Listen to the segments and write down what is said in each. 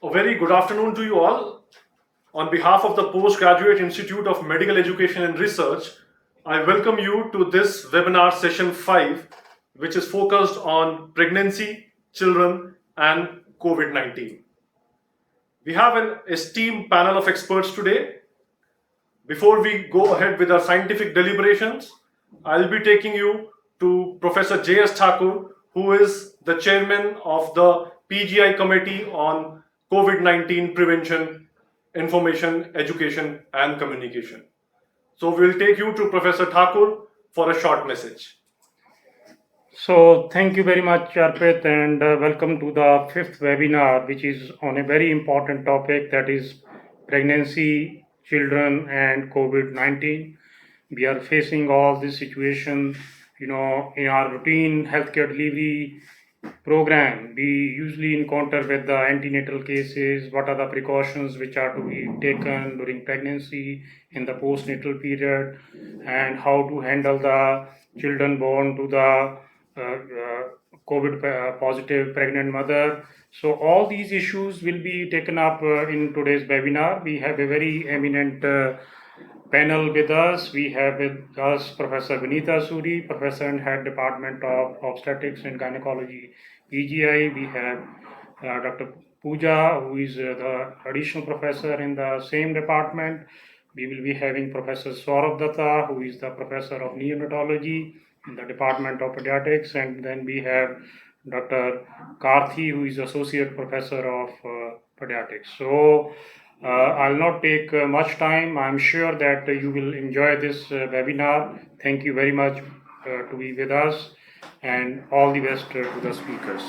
A very good afternoon to you all. On behalf of the Postgraduate Institute of Medical Education and Research, I welcome you to this webinar session 5, which is focused on pregnancy, children, and COVID-19. We have an esteemed panel of experts today. Before we go ahead with our scientific deliberations, I'll be taking you to Professor J.S. Thakur, who is the chairman of the PGI Committee on COVID-19 Prevention, Information, Education, and Communication. So we'll take you to Professor Thakur for a short message. So thank you very much, Arpit, and welcome to the fifth webinar, which is on a very important topic, that is pregnancy, children, and COVID-19. We are facing all this situation, in our routine healthcare delivery program. We usually encounter with the antenatal cases, what are the precautions which are to be taken during pregnancy, in the postnatal period, and how to handle the children born to the COVID positive pregnant mother. So all these issues will be taken up in today's webinar. We have a very eminent panel with us. We have with us Professor Vinita Suri, Professor and Head Department of Obstetrics and Gynecology, PGI. We have Dr. Pooja, who is the additional professor in the same department. We will be having Professor Saurabh Datta, who is the professor of neonatology in the Department of Pediatrics, and then we have Dr. Karthi, who is Associate Professor of Pediatrics. So I'll not take much time. I'm sure that you will enjoy this webinar. Thank you very much to be with us, and all the best to the speakers.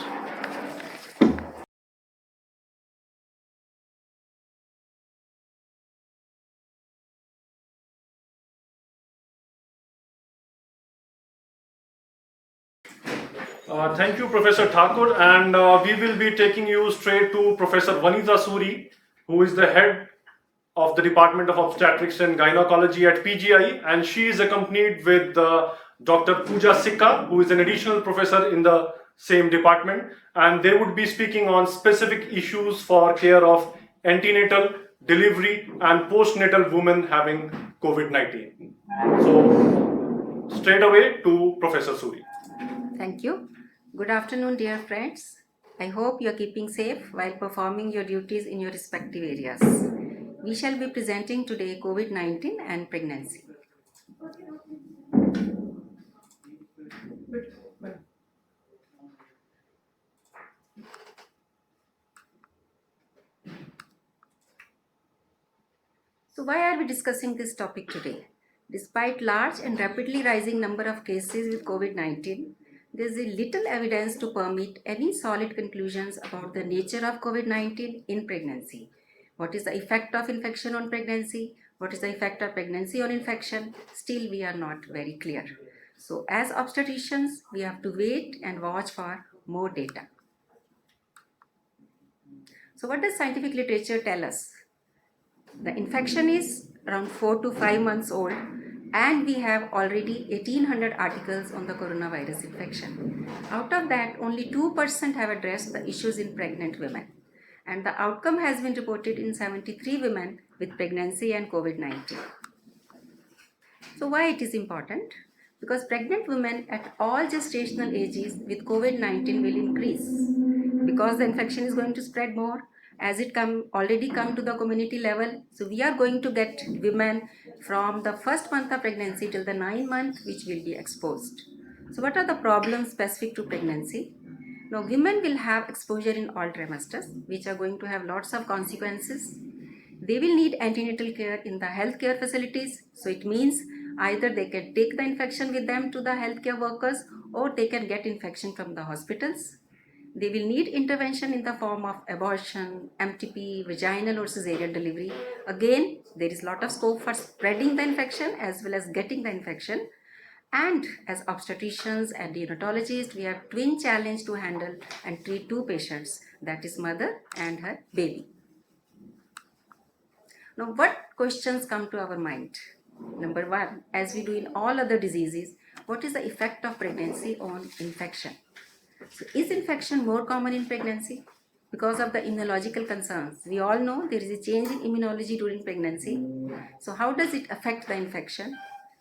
Thank you, Professor Thakur, and we will be taking you straight to Professor Vanita Suri, who is the head of the Department of Obstetrics and Gynecology at PGI, and she is accompanied with Dr. Pooja Sikka, who is an additional professor in the same department, and they would be speaking on specific issues for care of antenatal, delivery, and postnatal women having COVID-19. So, straight away to Professor Suri. Thank you. Good afternoon, dear friends. I hope you are keeping safe while performing your duties in your respective areas. We shall be presenting today COVID-19 and pregnancy. So why are we discussing this topic today? Despite large and rapidly rising number of cases with COVID-19, there is little evidence to permit any solid conclusions about the nature of COVID-19 in pregnancy. What is the effect of infection on pregnancy? What is the effect of pregnancy on infection? Still, we are not very clear. So as obstetricians, we have to wait and watch for more data. So what does scientific literature tell us? The infection is around 4 to 5 months old, and we have already 1800 articles on the coronavirus infection. Out of that, only 2% have addressed the issues in pregnant women, and the outcome has been reported in 73 women with pregnancy and COVID-19. So why it is important? Because pregnant women at all gestational ages with COVID-19 will increase, because the infection is going to spread more as it already come to the community level. So we are going to get women from the first month of pregnancy till the 9th month which will be exposed. So what are the problems specific to pregnancy? Now women will have exposure in all trimesters, which are going to have lots of consequences. They will need antenatal care in the healthcare facilities. So it means either they can take the infection with them to the healthcare workers, or they can get infection from the hospitals. They will need intervention in the form of abortion, MTP, vaginal or cesarean delivery. Again, there is a lot of scope for spreading the infection as well as getting the infection. And as obstetricians and neonatologists, we have twin challenge to handle and treat two patients, that is mother and her baby. Now, what questions come to our mind? Number one, as we do in all other diseases, what is the effect of pregnancy on infection? So is infection more common in pregnancy? because of the immunological concerns. We all know there is a change in immunology during pregnancy. So, how does it affect the infection?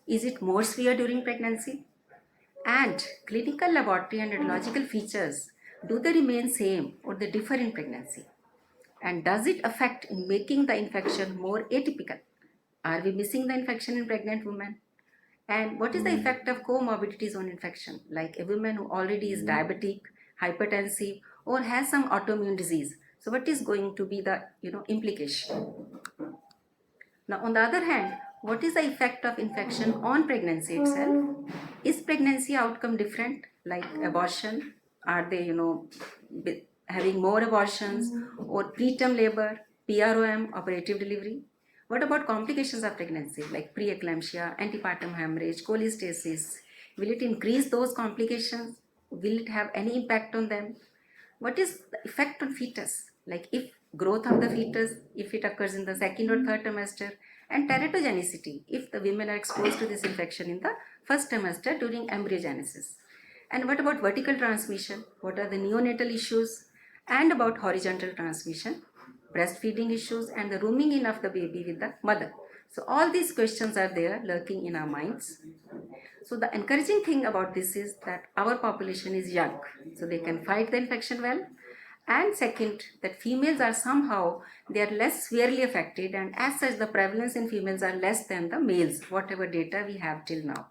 Is it more severe during pregnancy? And clinical laboratory and radiological features, do they remain same or they differ in pregnancy? And does it affect in making the infection more atypical? Are we missing the infection in pregnant women? And what is the effect of comorbidities on infection, like a woman who already is diabetic, hypertensive, or has some autoimmune disease? So, what is going to be the implication? Now, on the other hand, what is the effect of infection on pregnancy itself? Is pregnancy outcome different, like abortion? Are they, having more abortions or preterm labor, PROM, operative delivery? What about complications of pregnancy, like preeclampsia, antepartum hemorrhage, cholestasis? Will it increase those complications? Will it have any impact on them? What is the effect on fetus, like if growth of the fetus, if it occurs in the second or third trimester, and teratogenicity, if the women are exposed to this infection in the first trimester during embryogenesis. And what about vertical transmission? What are the neonatal issues? And about horizontal transmission, breastfeeding issues, and the rooming in of the baby with the mother. So all these questions are there lurking in our minds. So the encouraging thing about this is that our population is young, so they can fight the infection well. And second, that females are somehow, they are less severely affected, and as such the prevalence in females are less than the males, whatever data we have till now.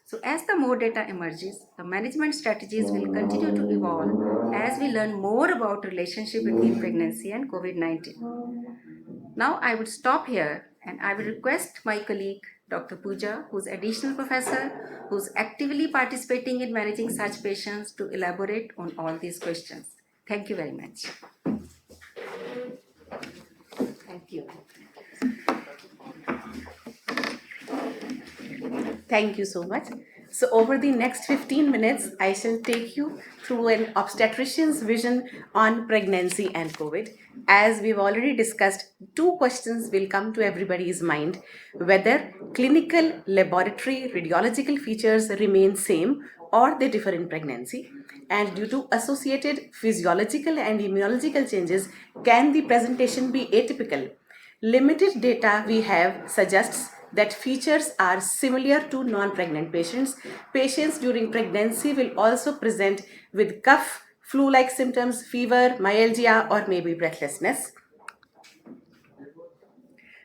So as the more data emerges, the management strategies will continue to evolve as we learn more about relationship between pregnancy and COVID-19. Now I would stop here and I will request my colleague Dr. Pooja, who's additional professor, who's actively participating in managing such patients, to elaborate on all these questions. Thank you very much. Thank you. Thank you so much. So over the next 15 minutes, I shall take you through an obstetrician's vision on pregnancy and COVID. As we've already discussed, two questions will come to everybody's mind: whether clinical, laboratory, radiological features remain same or they differ in pregnancy, and due to associated physiological and immunological changes, can the presentation be atypical? Limited data we have suggests that features are similar to non-pregnant patients. Patients during pregnancy will also present with cough, flu-like symptoms, fever, myalgia, or maybe breathlessness.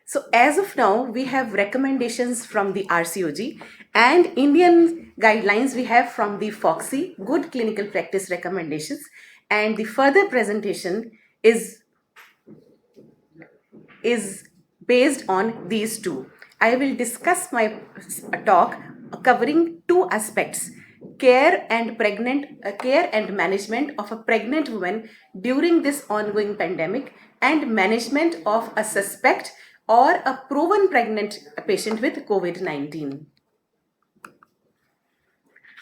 So as of now, we have recommendations from the RCOG and Indian guidelines we have from the FOGSI, good clinical practice recommendations, and the further presentation is based on these two. I will discuss my talk covering two aspects: care and management of a pregnant woman during this ongoing pandemic, and management of a suspect or a proven pregnant patient with COVID-19.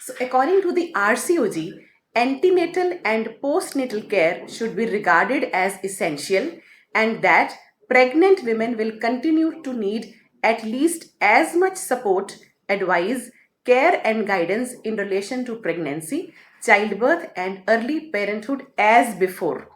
So according to the RCOG, antenatal and postnatal care should be regarded as essential, and that pregnant women will continue to need at least as much support, advice, care and guidance in relation to pregnancy, childbirth and early parenthood as before.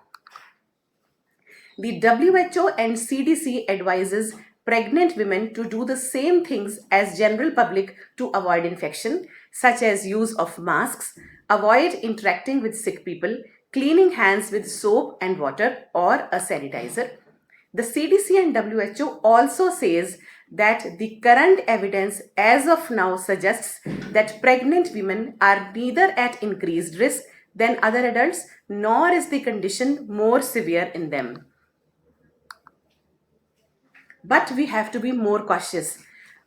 The WHO and CDC advises pregnant women to do the same things as general public to avoid infection, such as use of masks, avoid interacting with sick people, cleaning hands with soap and water or a sanitizer. The CDC and WHO also says that the current evidence as of now suggests that pregnant women are neither at increased risk than other adults, nor is the condition more severe in them. But we have to be more cautious.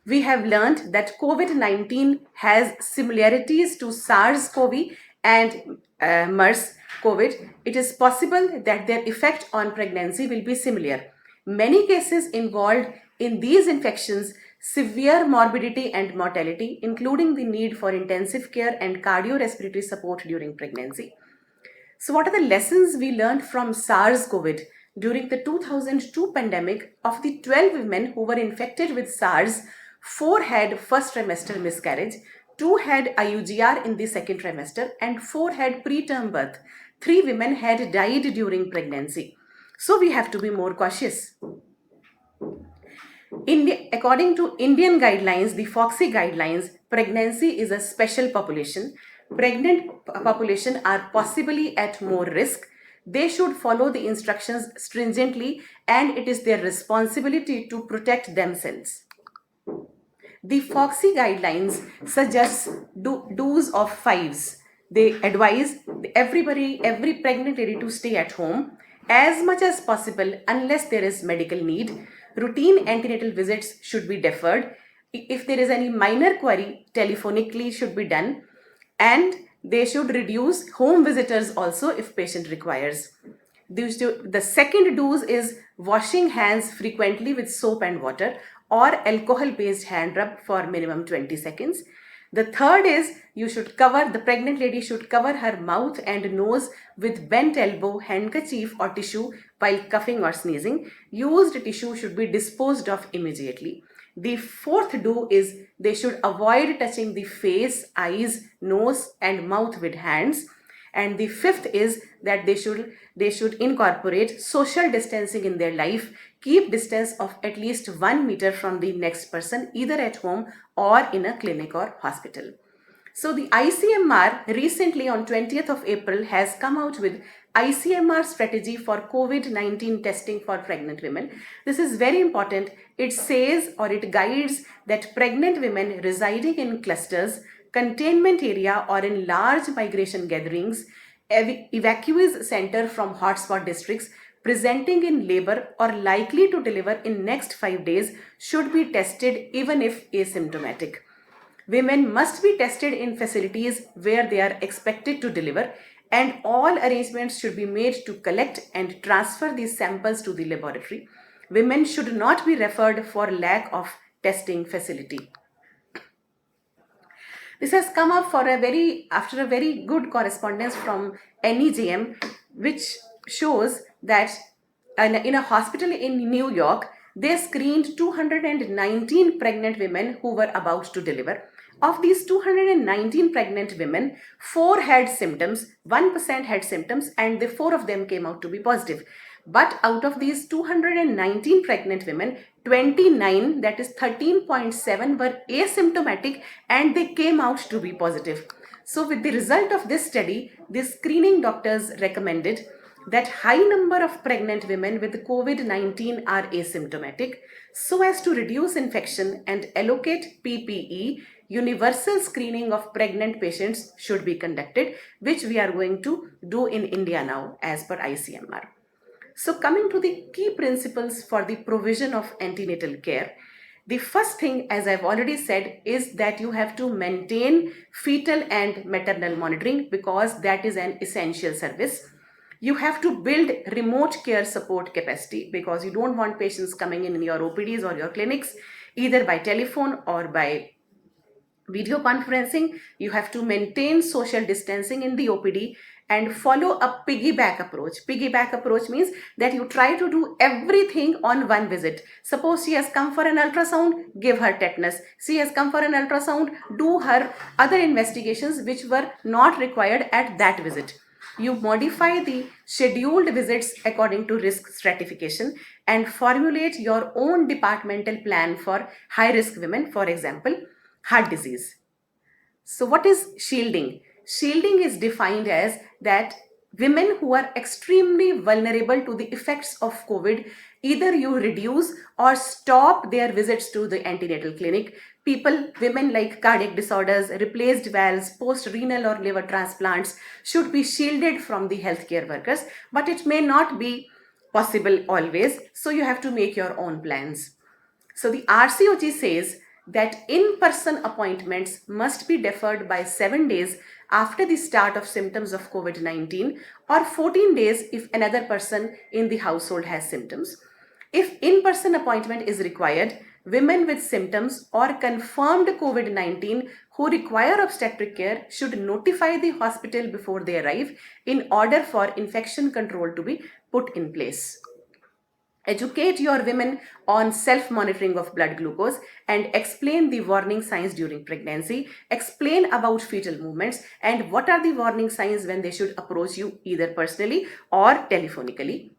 We have learned that COVID-19 has similarities to SARS-CoV and MERS-COVID. It is possible that their effect on pregnancy will be similar. Many cases involved in these infections severe morbidity and mortality, including the need for intensive care and cardiorespiratory support during pregnancy. So what are the lessons we learned from SARS-CoV? During the 2002 pandemic, of the 12 women who were infected with SARS, 4 had first trimester miscarriage, 2 had IUGR in the second trimester, and 4 had preterm birth. 3 women had died during pregnancy. So we have to be more cautious. According to Indian guidelines, the FOXI guidelines, pregnancy is a special population. Pregnant population are possibly at more risk. They should follow the instructions stringently, and it is their responsibility to protect themselves. The FOXI guidelines suggest do's of fives. They advise every pregnant lady to stay at home as much as possible unless there is medical need. Routine antenatal visits should be deferred. If there is any minor query, telephonically should be done, and they should reduce home visitors also if patient requires. The second dose is washing hands frequently with soap and water or alcohol based hand rub for minimum 20 seconds. The third is the pregnant lady should cover her mouth and nose with bent elbow, handkerchief or tissue while coughing or sneezing. Used tissue should be disposed of immediately. The fourth do is they should avoid touching the face, eyes, nose and mouth with hands. And the fifth is that they should incorporate social distancing in their life. Keep distance of at least 1 meter from the next person, either at home or in a clinic or hospital. So the ICMR recently on 20th of April has come out with ICMR strategy for COVID-19 testing for pregnant women. This is very important. It says or it guides that pregnant women residing in clusters, containment area or in large migration gatherings, evacuees center from hotspot districts, presenting in labor or likely to deliver in next 5 days should be tested even if asymptomatic. Women must be tested in facilities where they are expected to deliver, and all arrangements should be made to collect and transfer these samples to the laboratory. Women should not be referred for lack of testing facility. This has come up after a very good correspondence from NEJM, which shows that in a hospital in New York, they screened 219 pregnant women who were about to deliver. Of these 219 pregnant women, 4 had symptoms, 1% had symptoms, and the 4 of them came out to be positive. But out of these 219 pregnant women, 29, that is 13.7, were asymptomatic and they came out to be positive. So with the result of this study, the screening doctors recommended that high number of pregnant women with COVID-19 are asymptomatic. So as to reduce infection and allocate PPE, universal screening of pregnant patients should be conducted, which we are going to do in India now as per ICMR. So coming to the key principles for the provision of antenatal care, the first thing, as I've already said, is that you have to maintain fetal and maternal monitoring because that is an essential service. You have to build remote care support capacity because you don't want patients coming in your OPDs or your clinics either by telephone or by video conferencing. You have to maintain social distancing in the OPD and follow a piggyback approach. Piggyback approach means that you try to do everything on one visit. Suppose she has come for an ultrasound, give her tetanus. She has come for an ultrasound, do her other investigations which were not required at that visit. You modify the scheduled visits according to risk stratification and formulate your own departmental plan for high-risk women, for example, heart disease. So what is shielding? Shielding is defined as that women who are extremely vulnerable to the effects of COVID, either you reduce or stop their visits to the antenatal clinic. Women like cardiac disorders, replaced valves, post-renal or liver transplants should be shielded from the healthcare workers, but it may not be possible always, so you have to make your own plans. So the RCOG says that in-person appointments must be deferred by 7 days after the start of symptoms of COVID-19 or 14 days if another person in the household has symptoms. If in-person appointment is required, women with symptoms or confirmed COVID-19 who require obstetric care should notify the hospital before they arrive in order for infection control to be put in place. Educate your women on self-monitoring of blood glucose and explain the warning signs during pregnancy. Explain about fetal movements and what are the warning signs when they should approach you either personally or telephonically.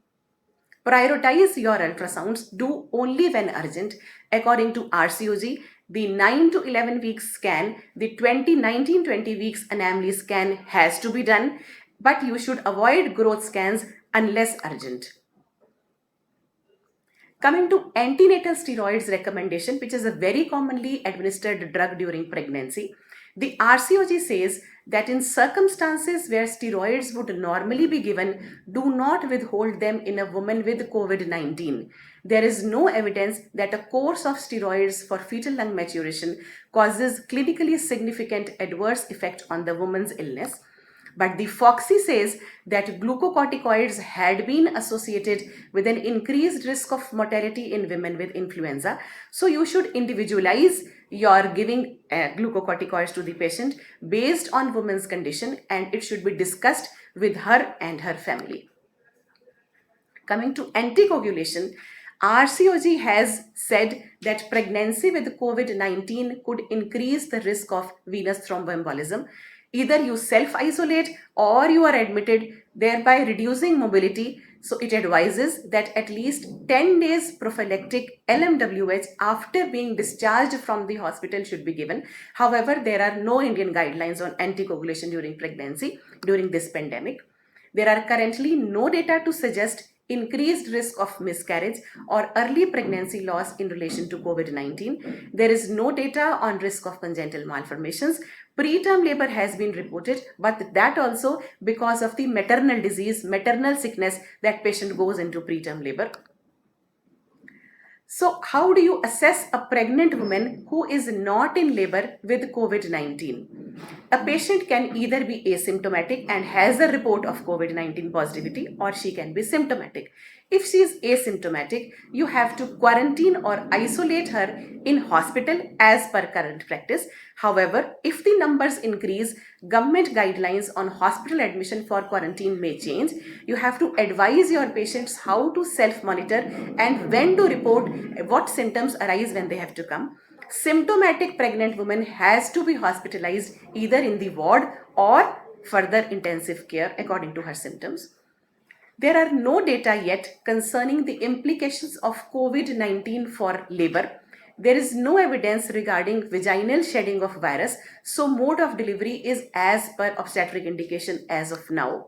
Prioritize your ultrasounds. Do only when urgent. According to RCOG, the 9 to 11 weeks scan, the 20 weeks anomaly scan has to be done, but you should avoid growth scans unless urgent. Coming to antenatal steroids recommendation, which is a very commonly administered drug during pregnancy, the RCOG says that in circumstances where steroids would normally be given, do not withhold them in a woman with COVID-19. There is no evidence that a course of steroids for fetal lung maturation causes clinically significant adverse effect on the woman's illness. But the FOXY says that glucocorticoids had been associated with an increased risk of mortality in women with influenza. So you should individualize your giving glucocorticoids to the patient based on woman's condition, and it should be discussed with her and her family. Coming to anticoagulation, RCOG has said that pregnancy with COVID-19 could increase the risk of venous thromboembolism. Either you self-isolate or you are admitted, thereby reducing mobility. So it advises that at least 10 days prophylactic LMWH after being discharged from the hospital should be given. However, there are no Indian guidelines on anticoagulation during pregnancy during this pandemic. There are currently no data to suggest increased risk of miscarriage or early pregnancy loss in relation to COVID-19. There is no data on risk of congenital malformations. Preterm labor has been reported, but that also because of the maternal disease, maternal sickness, that patient goes into preterm labor. So how do you assess a pregnant woman who is not in labor with COVID-19? A patient can either be asymptomatic and has a report of COVID-19 positivity, or she can be symptomatic. If she is asymptomatic, you have to quarantine or isolate her in hospital as per current practice. However, if the numbers increase, government guidelines on hospital admission for quarantine may change. You have to advise your patients how to self-monitor and when to report what symptoms arise when they have to come. Symptomatic pregnant woman has to be hospitalized either in the ward or further intensive care according to her symptoms. There are no data yet concerning the implications of COVID-19 for labor. There is no evidence regarding vaginal shedding of virus, so mode of delivery is as per obstetric indication as of now.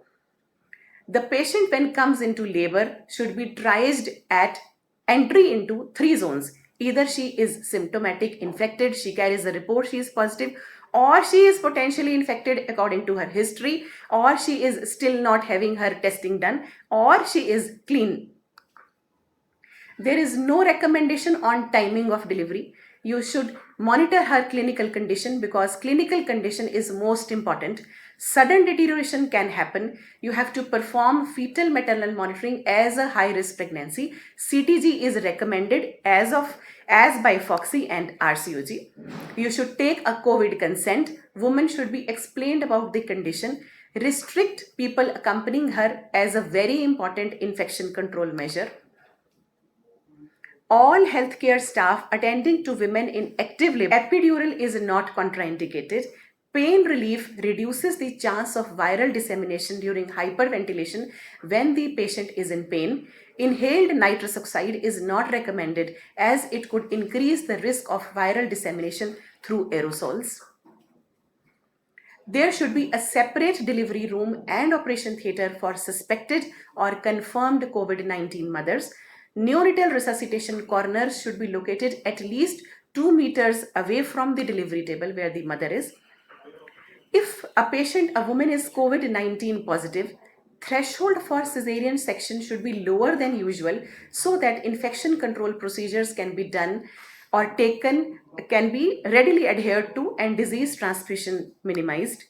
The patient when comes into labor should be triaged at entry into 3 zones. Either she is symptomatic, infected, she carries a report, she is positive, or she is potentially infected according to her history, or she is still not having her testing done, or she is clean. There is no recommendation on timing of delivery. You should monitor her clinical condition because clinical condition is most important. Sudden deterioration can happen. You have to perform fetal maternal monitoring as a high-risk pregnancy. CTG is recommended as by FOXY and RCOG. You should take a COVID consent. Woman should be explained about the condition. Restrict people accompanying her as a very important infection control measure. All healthcare staff attending to women in active labor, epidural is not contraindicated. Pain relief reduces the chance of viral dissemination during hyperventilation when the patient is in pain. Inhaled nitrous oxide is not recommended as it could increase the risk of viral dissemination through aerosols. There should be a separate delivery room and operation theatre for suspected or confirmed COVID-19 mothers. Neonatal resuscitation corners should be located at least 2 meters away from the delivery table where the mother is. If a woman is COVID-19 positive, threshold for cesarean section should be lower than usual so that infection control procedures can be done or can be readily adhered to and disease transmission minimized.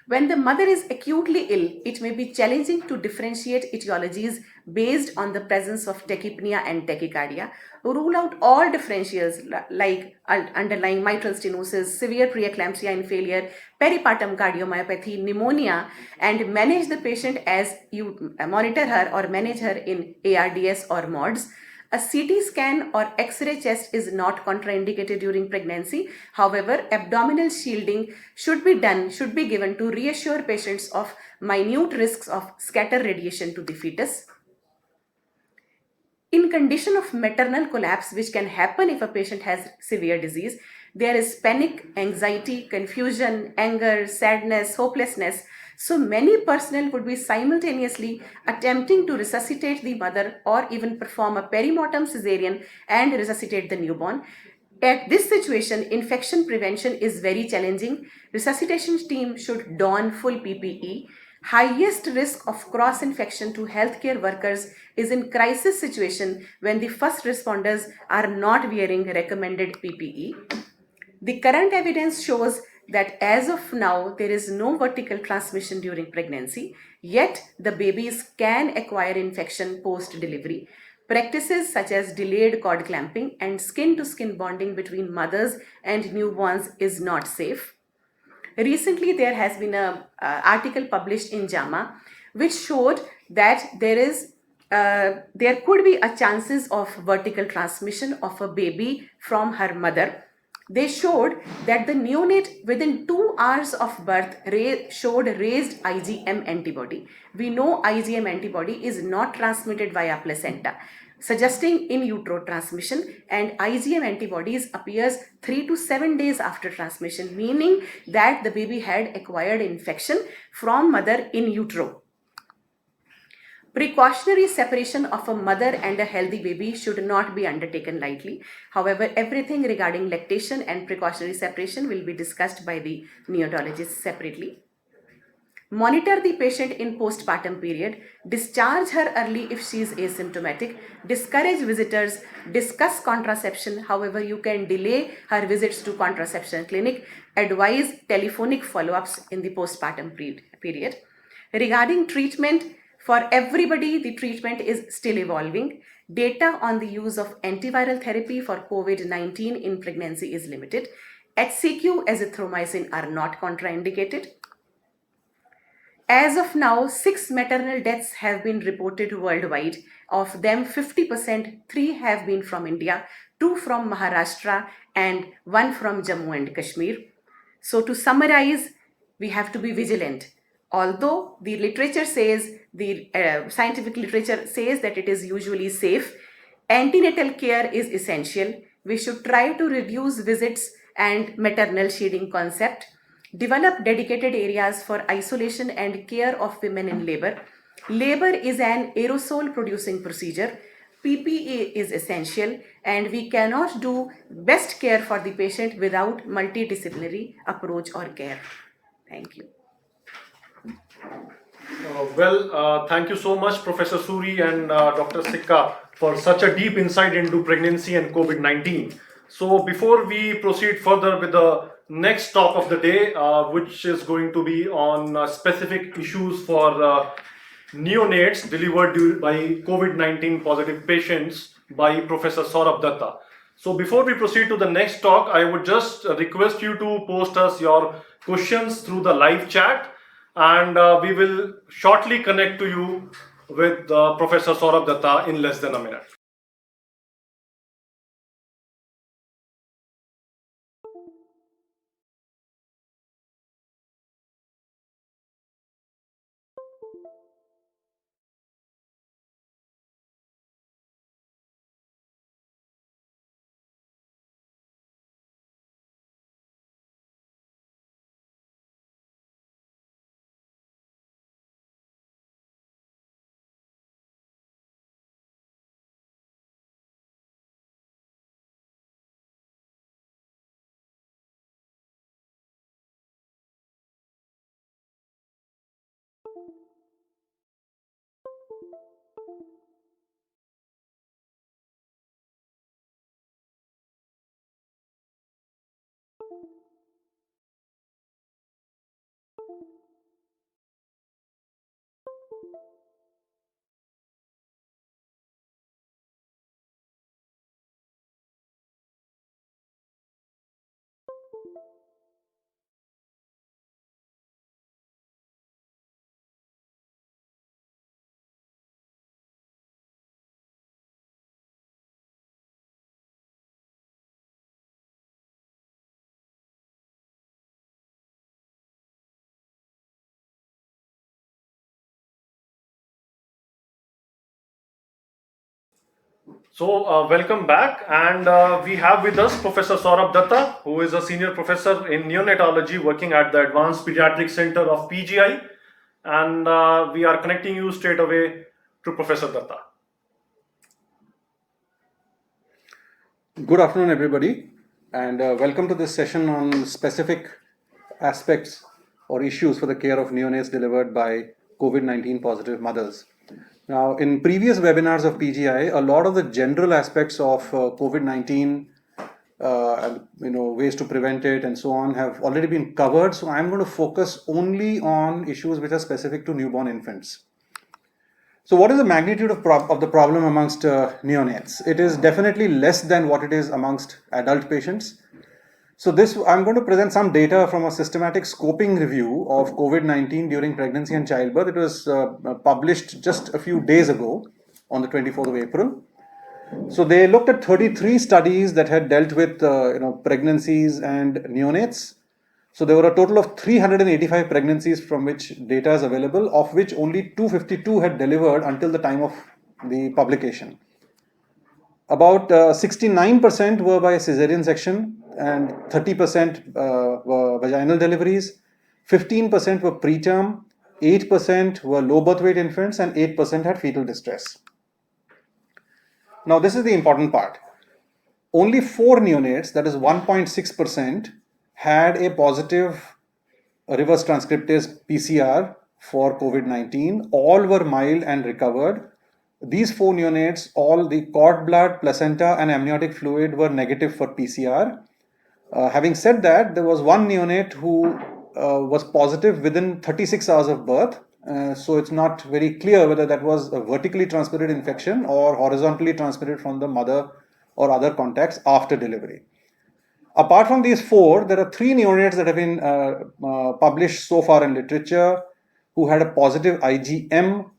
When the mother is acutely ill, it may be challenging to differentiate etiologies based on the presence of tachypnea and tachycardia. Rule out all differentials like underlying mitral stenosis, severe preeclampsia and failure, peripartum cardiomyopathy, pneumonia, and manage the patient as you monitor her or manage her in ARDS or MODS. A CT scan or X-ray chest is not contraindicated during pregnancy. However, abdominal shielding should be given to reassure patients of minute risks of scatter radiation to the fetus. In condition of maternal collapse, which can happen if a patient has severe disease, there is panic, anxiety, confusion, anger, sadness, hopelessness. So many personnel would be simultaneously attempting to resuscitate the mother or even perform a perimortem cesarean and resuscitate the newborn. At this situation, infection prevention is very challenging. Resuscitation team should don full PPE. Highest risk of cross infection to healthcare workers is in crisis situation when the first responders are not wearing recommended PPE. The current evidence shows that as of now, there is no vertical transmission during pregnancy, yet the babies can acquire infection post-delivery. Practices such as delayed cord clamping and skin-to-skin bonding between mothers and newborns is not safe. Recently, there has been an article published in JAMA which showed that there could be a chances of vertical transmission of a baby from her mother. They showed that the neonate within 2 hours of birth showed raised IgM antibody. We know IgM antibody is not transmitted via placenta, suggesting in utero transmission, and IgM antibodies appears 3 to 7 days after transmission, meaning that the baby had acquired infection from mother in utero. Precautionary separation of a mother and a healthy baby should not be undertaken lightly. However, everything regarding lactation and precautionary separation will be discussed by the neonatologist separately. Monitor the patient in postpartum period. Discharge her early if she is asymptomatic. Discourage visitors. Discuss contraception. However, you can delay her visits to contraception clinic. Advise telephonic follow-ups in the postpartum period. Regarding treatment, for everybody, the treatment is still evolving. Data on the use of antiviral therapy for COVID-19 in pregnancy is limited. HCQ, azithromycin are not contraindicated. As of now, 6 maternal deaths have been reported worldwide. Of them, 50%, 3 have been from India, 2 from Maharashtra, and 1 from Jammu and Kashmir. So to summarize, we have to be vigilant. Although the literature says, the scientific literature says that it is usually safe, antenatal care is essential. We should try to reduce visits and maternal shading concept. Develop dedicated areas for isolation and care of women in labor. Labor is an aerosol producing procedure. PPE is essential, and we cannot do best care for the patient without multidisciplinary approach or care. Thank you. Thank you so much, Professor Suri and Dr. Sikka, for such a deep insight into pregnancy and COVID-19. So, before we proceed further with the next talk of the day, which is going to be on specific issues for neonates delivered by COVID-19 positive patients by Professor Saurabh Datta. So before we proceed to the next talk, I would just request you to post us your questions through the live chat, and we will shortly connect to you with Professor Saurabh Datta in less than a minute. Welcome back, and we have with us Professor Saurabh Datta, who is a senior professor in neonatology working at the Advanced Pediatric Center of PGI, and we are connecting you straight away to Professor Datta. Good afternoon, everybody, and welcome to this session on specific aspects or issues for the care of neonates delivered by COVID-19 positive mothers. Now, in previous webinars of PGI, a lot of the general aspects of COVID-19 and ways to prevent it and so on have already been covered. So I'm going to focus only on issues which are specific to newborn infants. So what is the magnitude of the problem amongst neonates? It is definitely less than what it is amongst adult patients. So I'm going to present some data from a systematic scoping review of COVID-19 during pregnancy and childbirth. It was published just a few days ago on the 24th of April. So they looked at 33 studies that had dealt with pregnancies and neonates. So there were a total of 385 pregnancies from which data is available, of which only 252 had delivered until the time of the publication. About 69% were by cesarean section and 30% were vaginal deliveries, 15% were preterm, 8% were low birth weight infants, and 8% had fetal distress. Now this is the important part. Only 4 neonates, that is 1.6%, had a positive reverse transcriptase PCR for COVID-19. All were mild and recovered. These 4 neonates, all the cord blood, placenta, and amniotic fluid were negative for PCR. Having said that, there was one neonate who was positive within 36 hours of birth. So it's not very clear whether that was a vertically transmitted infection or horizontally transmitted from the mother or other contacts after delivery. Apart from these 4, there are 3 neonates that have been published so far in literature who had a positive IgM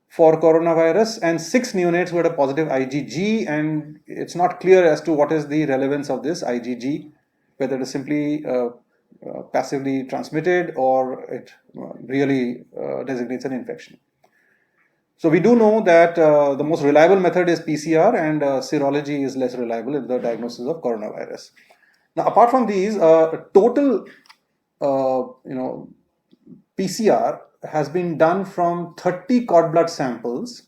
for coronavirus, and 6 neonates who had a positive IgG, and it's not clear as to what is the relevance of this IgG, whether it is simply passively transmitted or it really designates an infection. So we do know that the most reliable method is PCR, and serology is less reliable in the diagnosis of coronavirus. Now, apart from these, total PCR has been done from 30 cord blood samples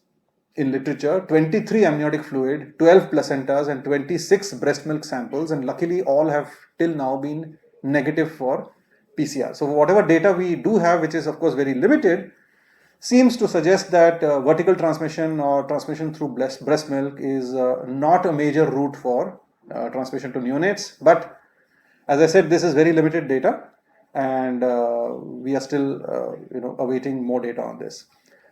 in literature, 23 amniotic fluid, 12 placentas, and 26 breast milk samples, and luckily all have till now been negative for PCR. So whatever data we do have, which is of course very limited, seems to suggest that vertical transmission or transmission through breast milk is not a major route for transmission to neonates. But as I said, this is very limited data, and we are still awaiting more data on this.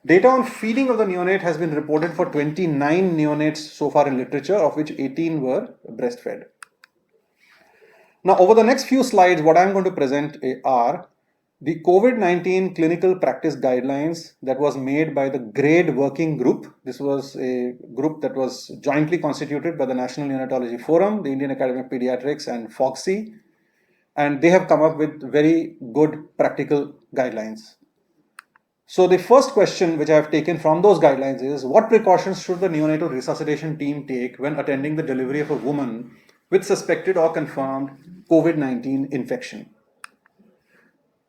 Data on feeding of the neonate has been reported for 29 neonates so far in literature, of which 18 were breastfed. Now, over the next few slides, what I'm going to present are the COVID-19 clinical practice guidelines that was made by the GRADE working group. This was a group that was jointly constituted by the National Neonatology Forum, the Indian Academy of Pediatrics, and FOGSI. And they have come up with very good practical guidelines. So the first question which I have taken from those guidelines is, what precautions should the neonatal resuscitation team take when attending the delivery of a woman with suspected or confirmed COVID-19 infection?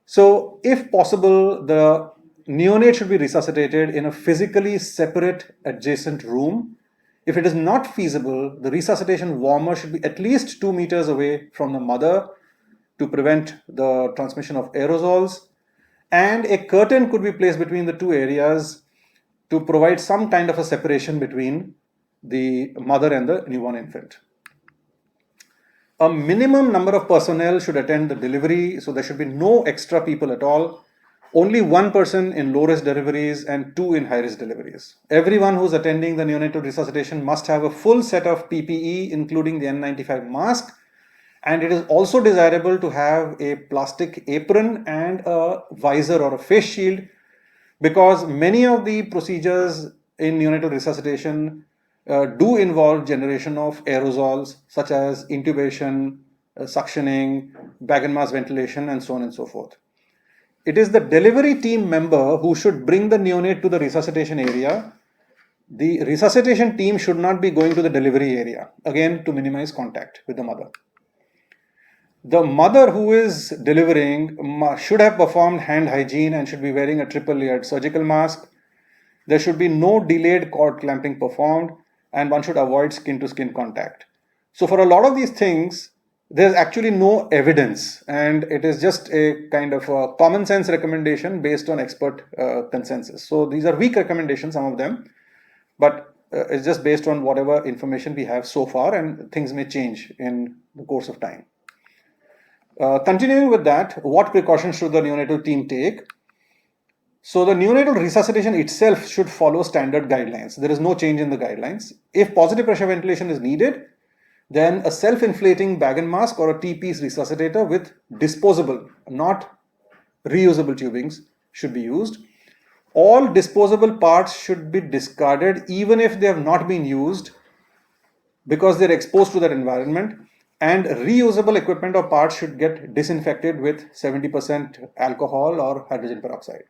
So if possible, the neonate should be resuscitated in a physically separate adjacent room. If it is not feasible, the resuscitation warmer should be at least 2 meters away from the mother to prevent the transmission of aerosols, and a curtain could be placed between the 2 areas to provide some kind of a separation between the mother and the newborn infant. A minimum number of personnel should attend the delivery, so there should be no extra people at all. Only 1 person in low-risk deliveries and 2 in high-risk deliveries. Everyone who's attending the neonatal resuscitation must have a full set of PPE, including the N95 mask, and it is also desirable to have a plastic apron and a visor or a face shield, because many of the procedures in neonatal resuscitation do involve generation of aerosols such as intubation, suctioning, bag and mask ventilation, and so on and so forth. It is the delivery team member who should bring the neonate to the resuscitation area the resuscitation team should not be going to the delivery area, again to minimize contact with the mother. The mother who is delivering should have performed hand hygiene and should be wearing a triple layered surgical mask. There should be no delayed cord clamping performed, and one should avoid skin to skin contact. So, for a lot of these things, there's actually no evidence, and it is just a kind of a common sense recommendation based on expert consensus. So, these are weak recommendations, some of them, but it's just based on whatever information we have so far, and things may change in the course of time. Continuing with that, what precautions should the neonatal team take? So the neonatal resuscitation itself should follow standard guidelines. There is no change in the guidelines. If positive pressure ventilation is needed, then a self-inflating bag and mask or a T-piece resuscitator with disposable, not reusable tubings should be used. All disposable parts should be discarded even if they have not been used because they're exposed to that environment, and reusable equipment or parts should get disinfected with 70% alcohol or hydrogen peroxide.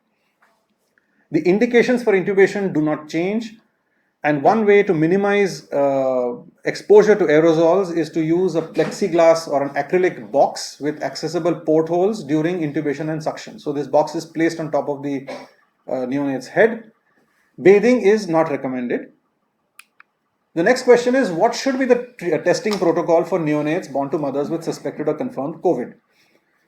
The indications for intubation do not change, and one way to minimize exposure to aerosols is to use a plexiglass or an acrylic box with accessible portholes during intubation and suction. So this box is placed on top of the neonate's head. Bathing is not recommended. The next question is, what should be the testing protocol for neonates born to mothers with suspected or confirmed COVID?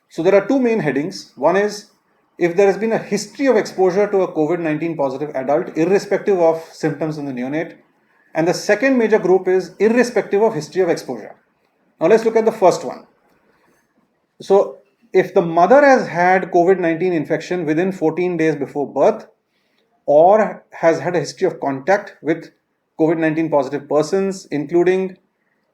So there are two main headings. One is if there has been a history of exposure to a COVID-19 positive adult, irrespective of symptoms in the neonate. And the second major group is irrespective of history of exposure. Now let's look at the first one. So if the mother has had COVID-19 infection within 14 days before birth, or has had a history of contact with COVID-19 positive persons, including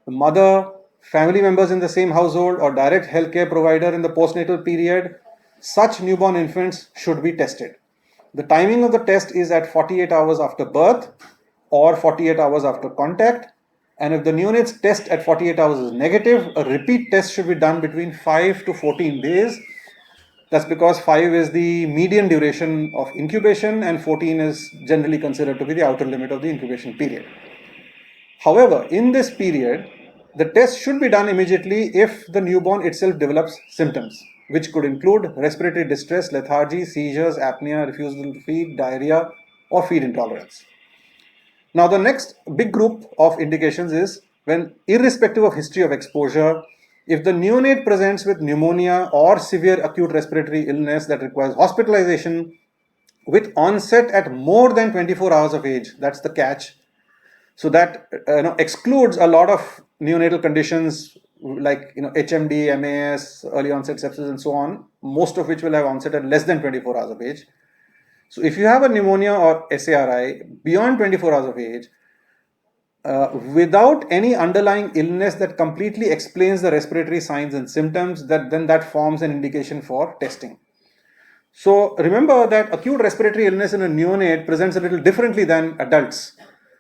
the mother, family members in the same household, or direct healthcare provider in the postnatal period, such newborn infants should be tested. The timing of the test is at 48 hours after birth or 48 hours after contact. And if the neonate's test at 48 hours is negative, a repeat test should be done between 5 to 14 days. That's because 5 is the median duration of incubation and 14 is generally considered to be the outer limit of the incubation period. However, in this period, the test should be done immediately if the newborn itself develops symptoms, which could include respiratory distress, lethargy, seizures, apnea, refusal to feed, diarrhea, or feed intolerance. Now, the next big group of indications is when, irrespective of history of exposure, if the neonate presents with pneumonia or severe acute respiratory illness that requires hospitalization with onset at more than 24 hours of age, that's the catch. So that excludes a lot of neonatal conditions like HMD, MAS, early onset sepsis, and so on, most of which will have onset at less than 24 hours of age. So if you have a pneumonia or SARI beyond 24 hours of age, without any underlying illness that completely explains the respiratory signs and symptoms, then that forms an indication for testing. So remember that acute respiratory illness in a neonate presents a little differently than adults.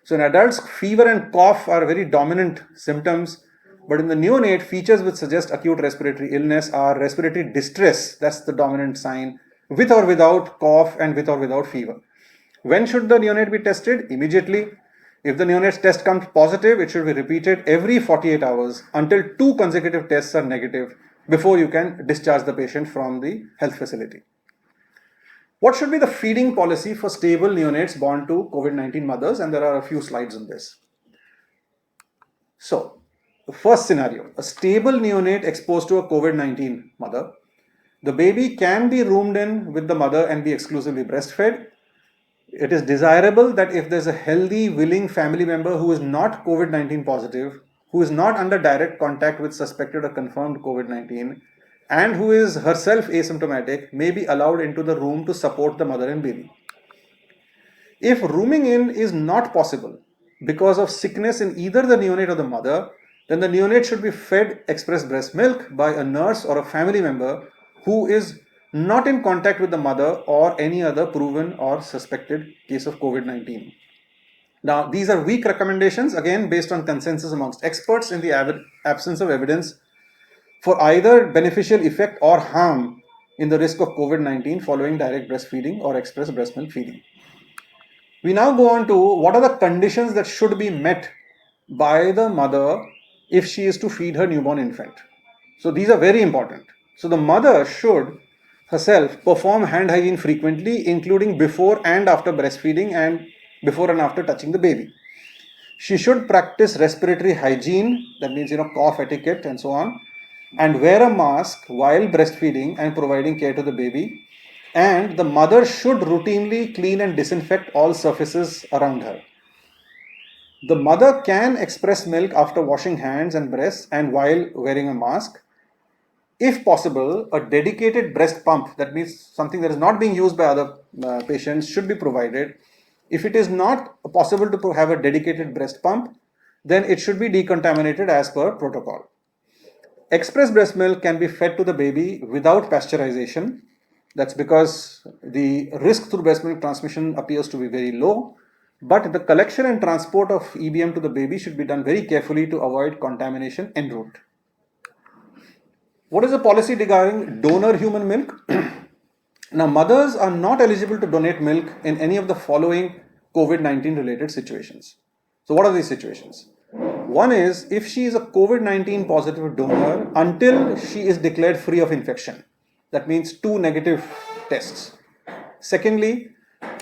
So in adults, fever and cough are very dominant symptoms, but in the neonate, features which suggest acute respiratory illness are respiratory distress, that's the dominant sign, with or without cough and with or without fever. When should the neonate be tested? Immediately. If the neonate's test comes positive, it should be repeated every 48 hours until 2 consecutive tests are negative before you can discharge the patient from the health facility. What should be the feeding policy for stable neonates born to COVID-19 mothers? And there are a few slides on this. So, the first scenario, a stable neonate exposed to a COVID-19 mother. The baby can be roomed in with the mother and be exclusively breastfed. It is desirable that if there's a healthy, willing family member who is not COVID-19 positive, who is not under direct contact with suspected or confirmed COVID-19, and who is herself asymptomatic, may be allowed into the room to support the mother and baby. If rooming in is not possible because of sickness in either the neonate or the mother, then the neonate should be fed express breast milk by a nurse or a family member who is not in contact with the mother or any other proven or suspected case of COVID-19. Now, these are weak recommendations, again based on consensus amongst experts in the absence of evidence for either beneficial effect or harm in the risk of COVID-19 following direct breastfeeding or express breast milk feeding. We now go on to what are the conditions that should be met by the mother if she is to feed her newborn infant. So these are very important. So the mother should herself perform hand hygiene frequently, including before and after breastfeeding and before and after touching the baby. She should practice respiratory hygiene, that means cough etiquette and so on, and wear a mask while breastfeeding and providing care to the baby. And the mother should routinely clean and disinfect all surfaces around her. The mother can express milk after washing hands and breasts and while wearing a mask. If possible, a dedicated breast pump, that means something that is not being used by other patients, should be provided. If it is not possible to have a dedicated breast pump, then it should be decontaminated as per protocol. Express breast milk can be fed to the baby without pasteurization. That's because the risk through breast milk transmission appears to be very low, but the collection and transport of EBM to the baby should be done very carefully to avoid contamination en route. What is the policy regarding donor human milk? Now, mothers are not eligible to donate milk in any of the following COVID-19 related situations. So, what are these situations? One is if she is a COVID-19 positive donor until she is declared free of infection. That means 2 negative tests. Secondly,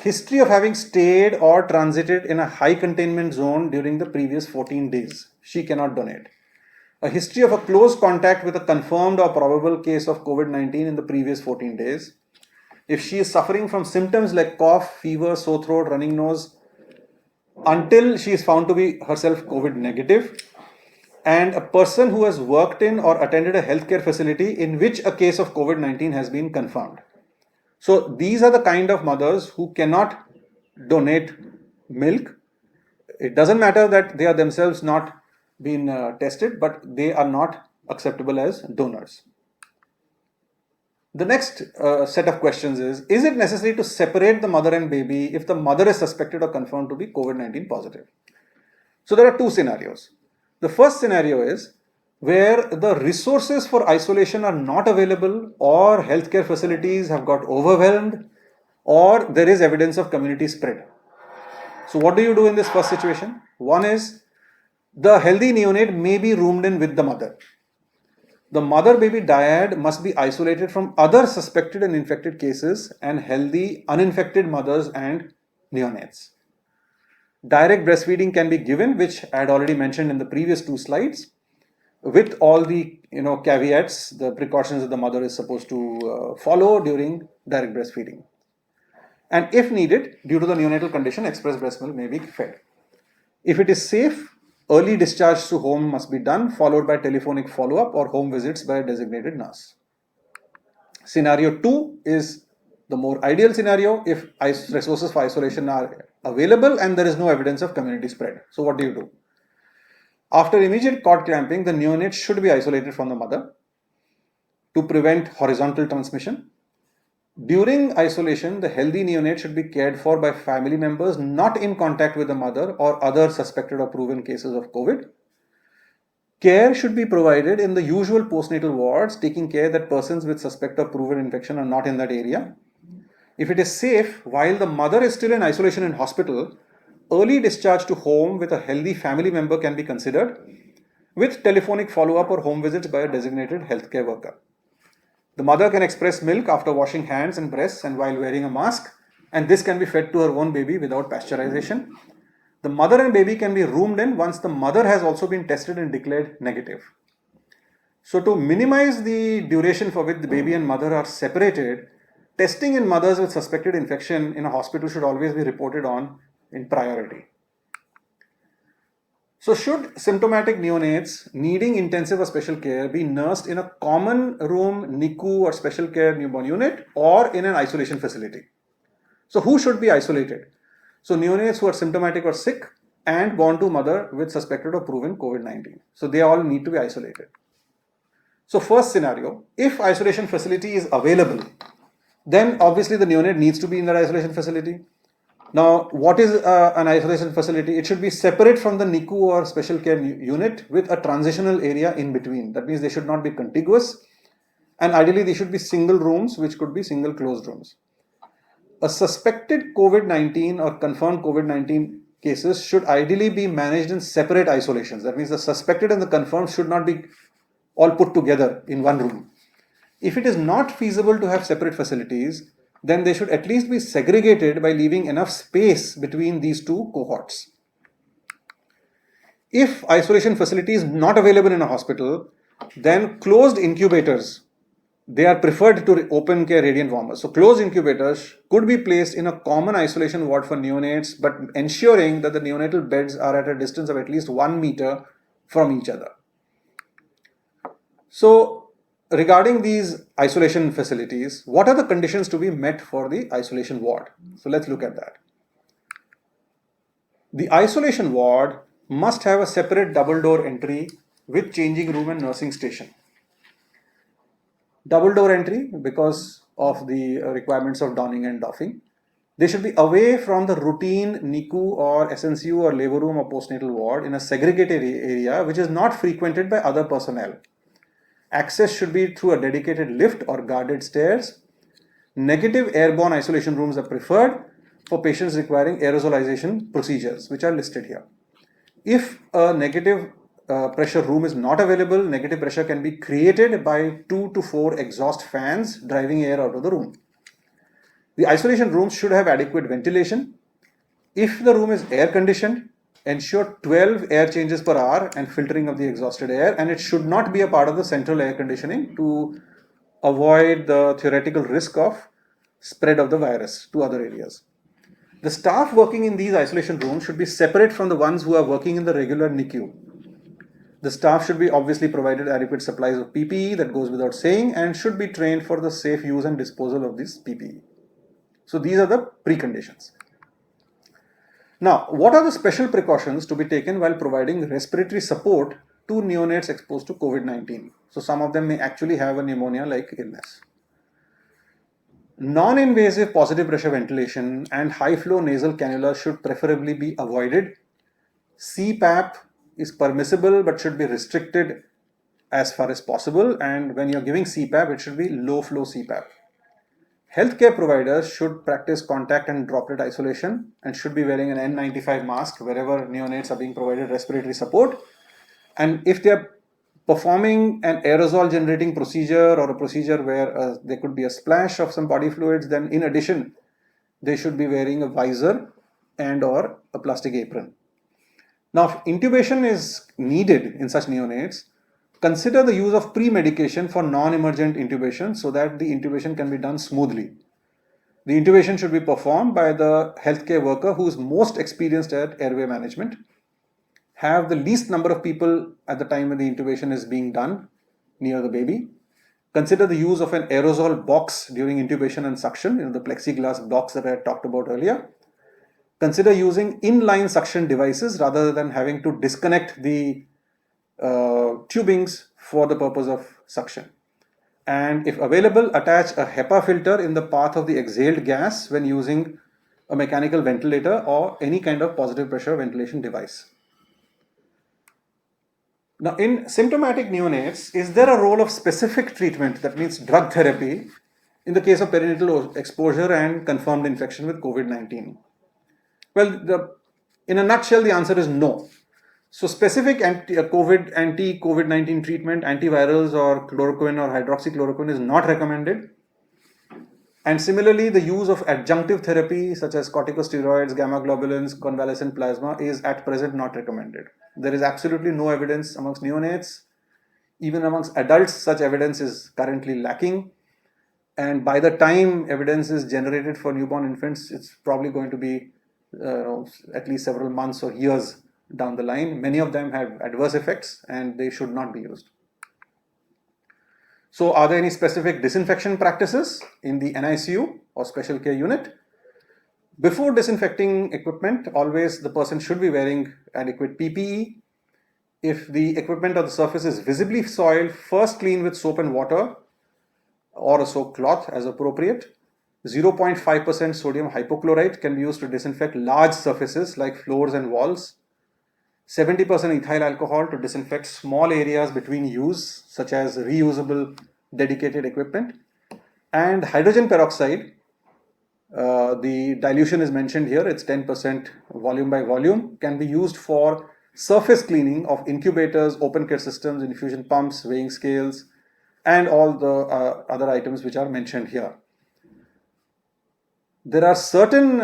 history of having stayed or transited in a high containment zone during the previous 14 days. She cannot donate. A history of a close contact with a confirmed or probable case of COVID-19 in the previous 14 days. If she is suffering from symptoms like cough, fever, sore throat, running nose, until she is found to be herself COVID negative, and a person who has worked in or attended a healthcare facility in which a case of COVID-19 has been confirmed. So these are the kind of mothers who cannot donate milk. It doesn't matter that they are themselves not been tested, but they are not acceptable as donors. The next set of questions is it necessary to separate the mother and baby if the mother is suspected or confirmed to be COVID-19 positive? So there are 2 scenarios. The first scenario is where the resources for isolation are not available, or healthcare facilities have got overwhelmed, or there is evidence of community spread. So what do you do in this first situation? One is the healthy neonate may be roomed in with the mother. The mother-baby dyad must be isolated from other suspected and infected cases and healthy uninfected mothers and neonates. Direct breastfeeding can be given, which I had already mentioned in the previous 2 slides, with all the caveats, the precautions that the mother is supposed to follow during direct breastfeeding. And if needed, due to the neonatal condition, express breast milk may be fed. If it is safe, early discharge to home must be done, followed by telephonic follow-up or home visits by a designated nurse. Scenario 2 is the more ideal scenario if resources for isolation are available and there is no evidence of community spread. So what do you do? After immediate cord clamping, the neonate should be isolated from the mother to prevent horizontal transmission. During isolation, the healthy neonate should be cared for by family members not in contact with the mother or other suspected or proven cases of COVID. Care should be provided in the usual postnatal wards, taking care that persons with suspect or proven infection are not in that area. If it is safe, while the mother is still in isolation in hospital, early discharge to home with a healthy family member can be considered, with telephonic follow-up or home visits by a designated healthcare worker. The mother can express milk after washing hands and breasts and while wearing a mask, and this can be fed to her own baby without pasteurization. The mother and baby can be roomed in once the mother has also been tested and declared negative. So to minimize the duration for which the baby and mother are separated, testing in mothers with suspected infection in a hospital should always be reported on in priority. So should symptomatic neonates needing intensive or special care be nursed in a common room NICU or special care newborn unit or in an isolation facility? So who should be isolated? So neonates who are symptomatic or sick and born to mother with suspected or proven COVID-19. So they all need to be isolated. So first scenario, if isolation facility is available, then obviously the neonate needs to be in that isolation facility. Now, what is an isolation facility? It should be separate from the NICU or special care unit with a transitional area in between. That means they should not be contiguous, and ideally they should be single rooms, which could be single closed rooms. A suspected COVID-19 or confirmed COVID-19 cases should ideally be managed in separate isolations. That means the suspected and the confirmed should not be all put together in one room. If it is not feasible to have separate facilities, then they should at least be segregated by leaving enough space between these two cohorts. If isolation facility is not available in a hospital, then closed incubators, they are preferred to open care radiant warmers. So closed incubators could be placed in a common isolation ward for neonates, but ensuring that the neonatal beds are at a distance of at least 1 meter from each other. So regarding these isolation facilities, what are the conditions to be met for the isolation ward? So let's look at that. The isolation ward must have a separate double door entry with changing room and nursing station. Double door entry because of the requirements of donning and doffing. They should be away from the routine NICU or SNCU or labor room or postnatal ward in a segregated area which is not frequented by other personnel. Access should be through a dedicated lift or guarded stairs. Negative airborne isolation rooms are preferred for patients requiring aerosolization procedures, which are listed here. If a negative pressure room is not available, negative pressure can be created by 2 to 4 exhaust fans driving air out of the room. The isolation rooms should have adequate ventilation. If the room is air conditioned, ensure 12 air changes per hour and filtering of the exhausted air, and it should not be a part of the central air conditioning to avoid the theoretical risk of spread of the virus to other areas. The staff working in these isolation rooms should be separate from the ones who are working in the regular NICU. The staff should be obviously provided adequate supplies of PPE, that goes without saying, and should be trained for the safe use and disposal of this PPE. So these are the preconditions. Now, what are the special precautions to be taken while providing respiratory support to neonates exposed to COVID-19? So some of them may actually have a pneumonia-like illness. Non-invasive positive pressure ventilation and high-flow nasal cannula should preferably be avoided. CPAP is permissible but should be restricted as far as possible, and when you're giving CPAP, it should be low-flow CPAP. Healthcare providers should practice contact and droplet isolation and should be wearing an N95 mask wherever neonates are being provided respiratory support. And if they are performing an aerosol generating procedure or a procedure where there could be a splash of some body fluids, then in addition, they should be wearing a visor and or a plastic apron. Now, if intubation is needed in such neonates, consider the use of pre-medication for non-emergent intubation so that the intubation can be done smoothly. The intubation should be performed by the healthcare worker who is most experienced at airway management. Have the least number of people at the time when the intubation is being done near the baby. Consider the use of an aerosol box during intubation and suction, the plexiglass box that I had talked about earlier. Consider using inline suction devices rather than having to disconnect the tubings for the purpose of suction. And if available, attach a HEPA filter in the path of the exhaled gas when using a mechanical ventilator or any kind of positive pressure ventilation device. Now, in symptomatic neonates, is there a role of specific treatment, that means drug therapy, in the case of perinatal exposure and confirmed infection with COVID-19? Well, in a nutshell, the answer is no. So specific anti-COVID-19 treatment, antivirals or chloroquine or hydroxychloroquine is not recommended. And similarly, the use of adjunctive therapy such as corticosteroids, gamma globulins, convalescent plasma is at present not recommended. There is absolutely no evidence amongst neonates. Even amongst adults, such evidence is currently lacking. And by the time evidence is generated for newborn infants, it's probably going to be at least several months or years down the line. Many of them have adverse effects and they should not be used. So are there any specific disinfection practices in the NICU or special care unit? Before disinfecting equipment, always the person should be wearing adequate PPE. If the equipment or the surface is visibly soiled, first clean with soap and water or a soap cloth as appropriate. 0.5% sodium hypochlorite can be used to disinfect large surfaces like floors and walls. 70% ethyl alcohol to disinfect small areas between use, such as reusable dedicated equipment. And hydrogen peroxide The dilution is mentioned here, it's 10% volume by volume, can be used for surface cleaning of incubators, open kit systems, infusion pumps, weighing scales, and all the other items which are mentioned here. There are certain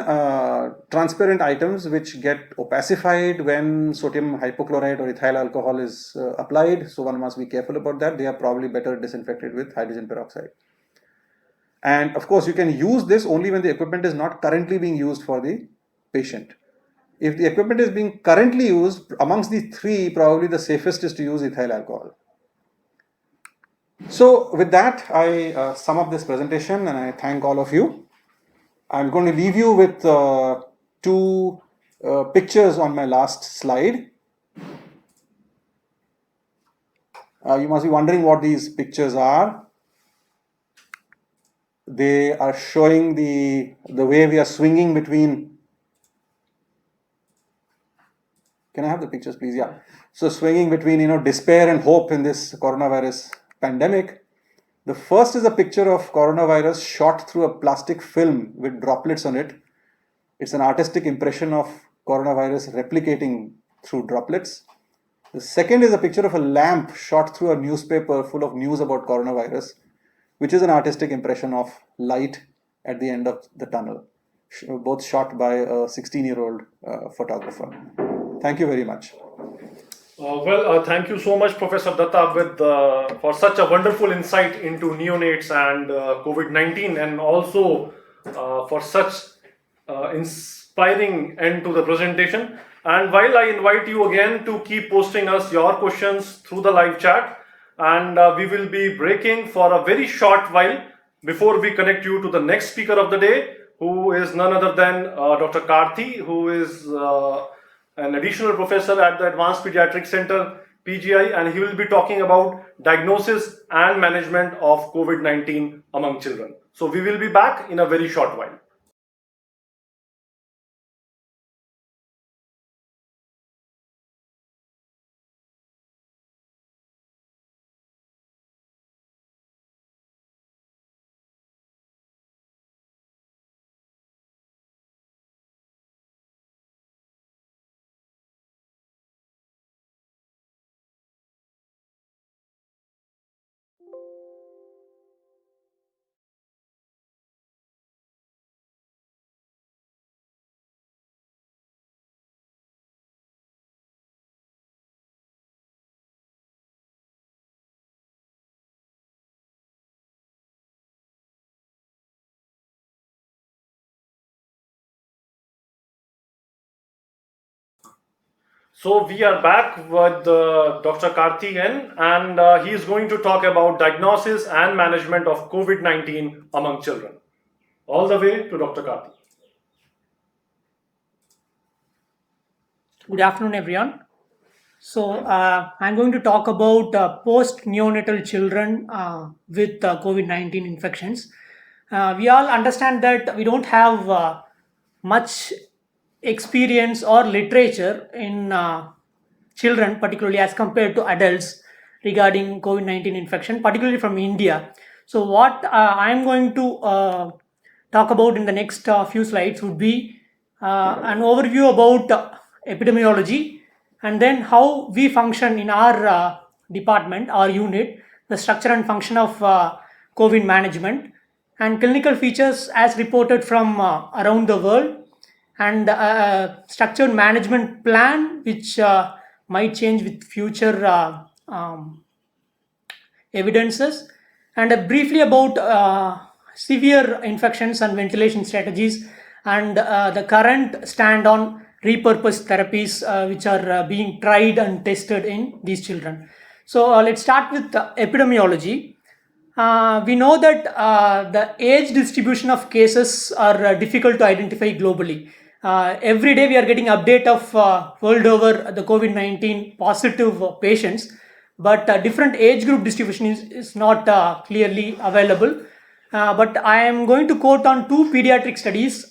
transparent items which get opacified when sodium hypochlorite or ethyl alcohol is applied, so one must be careful about that. They are probably better disinfected with hydrogen peroxide. And of course, you can use this only when the equipment is not currently being used for the patient. If the equipment is being currently used, amongst the three, probably the safest is to use ethyl alcohol. So with that, I sum up this presentation and I thank all of you. I'm going to leave you with two pictures on my last slide. You must be wondering what these pictures are. They are showing the way we are swinging between. Can I have the pictures, please? Yeah. So swinging between despair and hope in this coronavirus pandemic. The first is a picture of coronavirus shot through a plastic film with droplets on it. It's an artistic impression of coronavirus replicating through droplets. The second is a picture of a lamp shot through a newspaper full of news about coronavirus, which is an artistic impression of light at the end of the tunnel, both shot by a 16-year-old photographer. Thank you very much. Thank you so much, Professor Datta, for such a wonderful insight into neonates and COVID-19, and also for such inspiring end to the presentation. And while I invite you again to keep posting us your questions through the live chat, and we will be breaking for a very short while before we connect you to the next speaker of the day, who is none other than Dr. Karthi, who is an additional professor at the Advanced Pediatric Center, PGI, and he will be talking about diagnosis and management of COVID-19 among children. So we will be back in a very short while. So we are back with Dr. Karthi N, and he is going to talk about diagnosis and management of COVID-19 among children. All the way to Dr. Karthi. Good afternoon, everyone. So I'm going to talk about post-neonatal children with COVID-19 infections. We all understand that we don't have much experience or literature in children, particularly as compared to adults, regarding COVID-19 infection, particularly from India. So what I'm going to talk about in the next few slides would be an overview about epidemiology, and then how we function in our department, our unit, the structure and function of COVID management, and clinical features as reported from around the world, and structured management plan which might change with future evidences, and briefly about severe infections and ventilation strategies, and the current stand on repurposed therapies which are being tried and tested in these children. So let's start with epidemiology. We know that the age distribution of cases are difficult to identify globally. Every day we are getting update of world over the COVID-19 positive patients, but different age group distribution is not clearly available. But I am going to quote on two pediatric studies,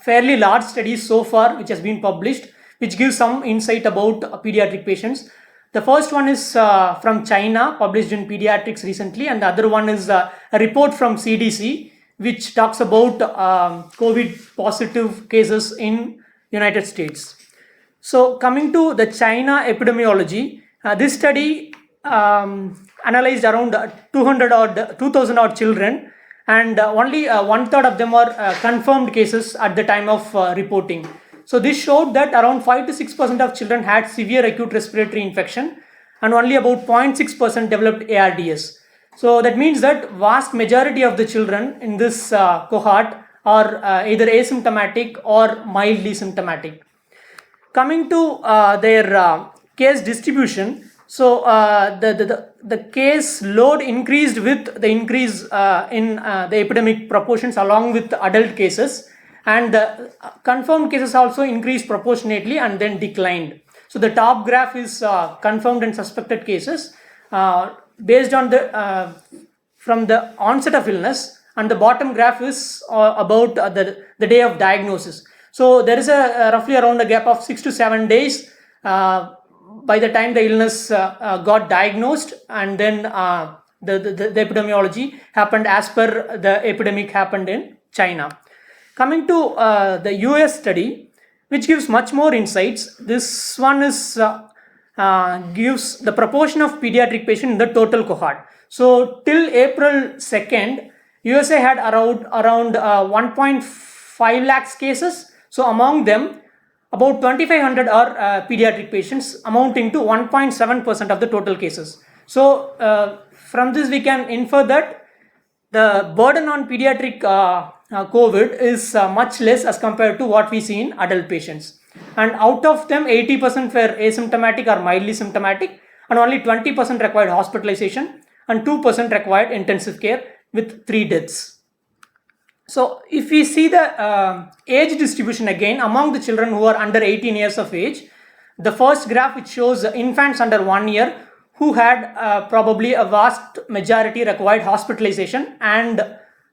fairly large studies so far, which has been published, which gives some insight about pediatric patients. The first one is from China, published in Pediatrics recently, and the other one is a report from CDC, which talks about COVID positive cases in United States. So coming to the China epidemiology, this study analyzed around 2,000 odd children, and only 1/3 of them are confirmed cases at the time of reporting. So this showed that around 5 to 6% of children had severe acute respiratory infection, and only about 0.6% developed ARDS. So that means that vast majority of the children in this cohort are either asymptomatic or mildly symptomatic. Coming to their case distribution, so the case load increased with the increase in the epidemic proportions along with adult cases, and the confirmed cases also increased proportionately and then declined. So the top graph is confirmed and suspected cases based on the from the onset of illness, and the bottom graph is about the day of diagnosis. So there is a roughly around a gap of 6 to 7 days by the time the illness got diagnosed, and then the epidemiology happened as per the epidemic happened in China. Coming to the US study, which gives much more insights. This one is gives the proportion of pediatric patients in the total cohort. So till April 2nd, USA had around 1.5 lakhs cases. So among them, about 2,500 are pediatric patients, amounting to 1.7% of the total cases. So from this we can infer that the burden on pediatric COVID is much less as compared to what we see in adult patients. And out of them, 80% were asymptomatic or mildly symptomatic, and only 20% required hospitalization, and 2% required intensive care with 3 deaths. So if we see the age distribution again among the children who are under 18 years of age, the first graph which shows infants under 1 year who had probably a vast majority required hospitalization and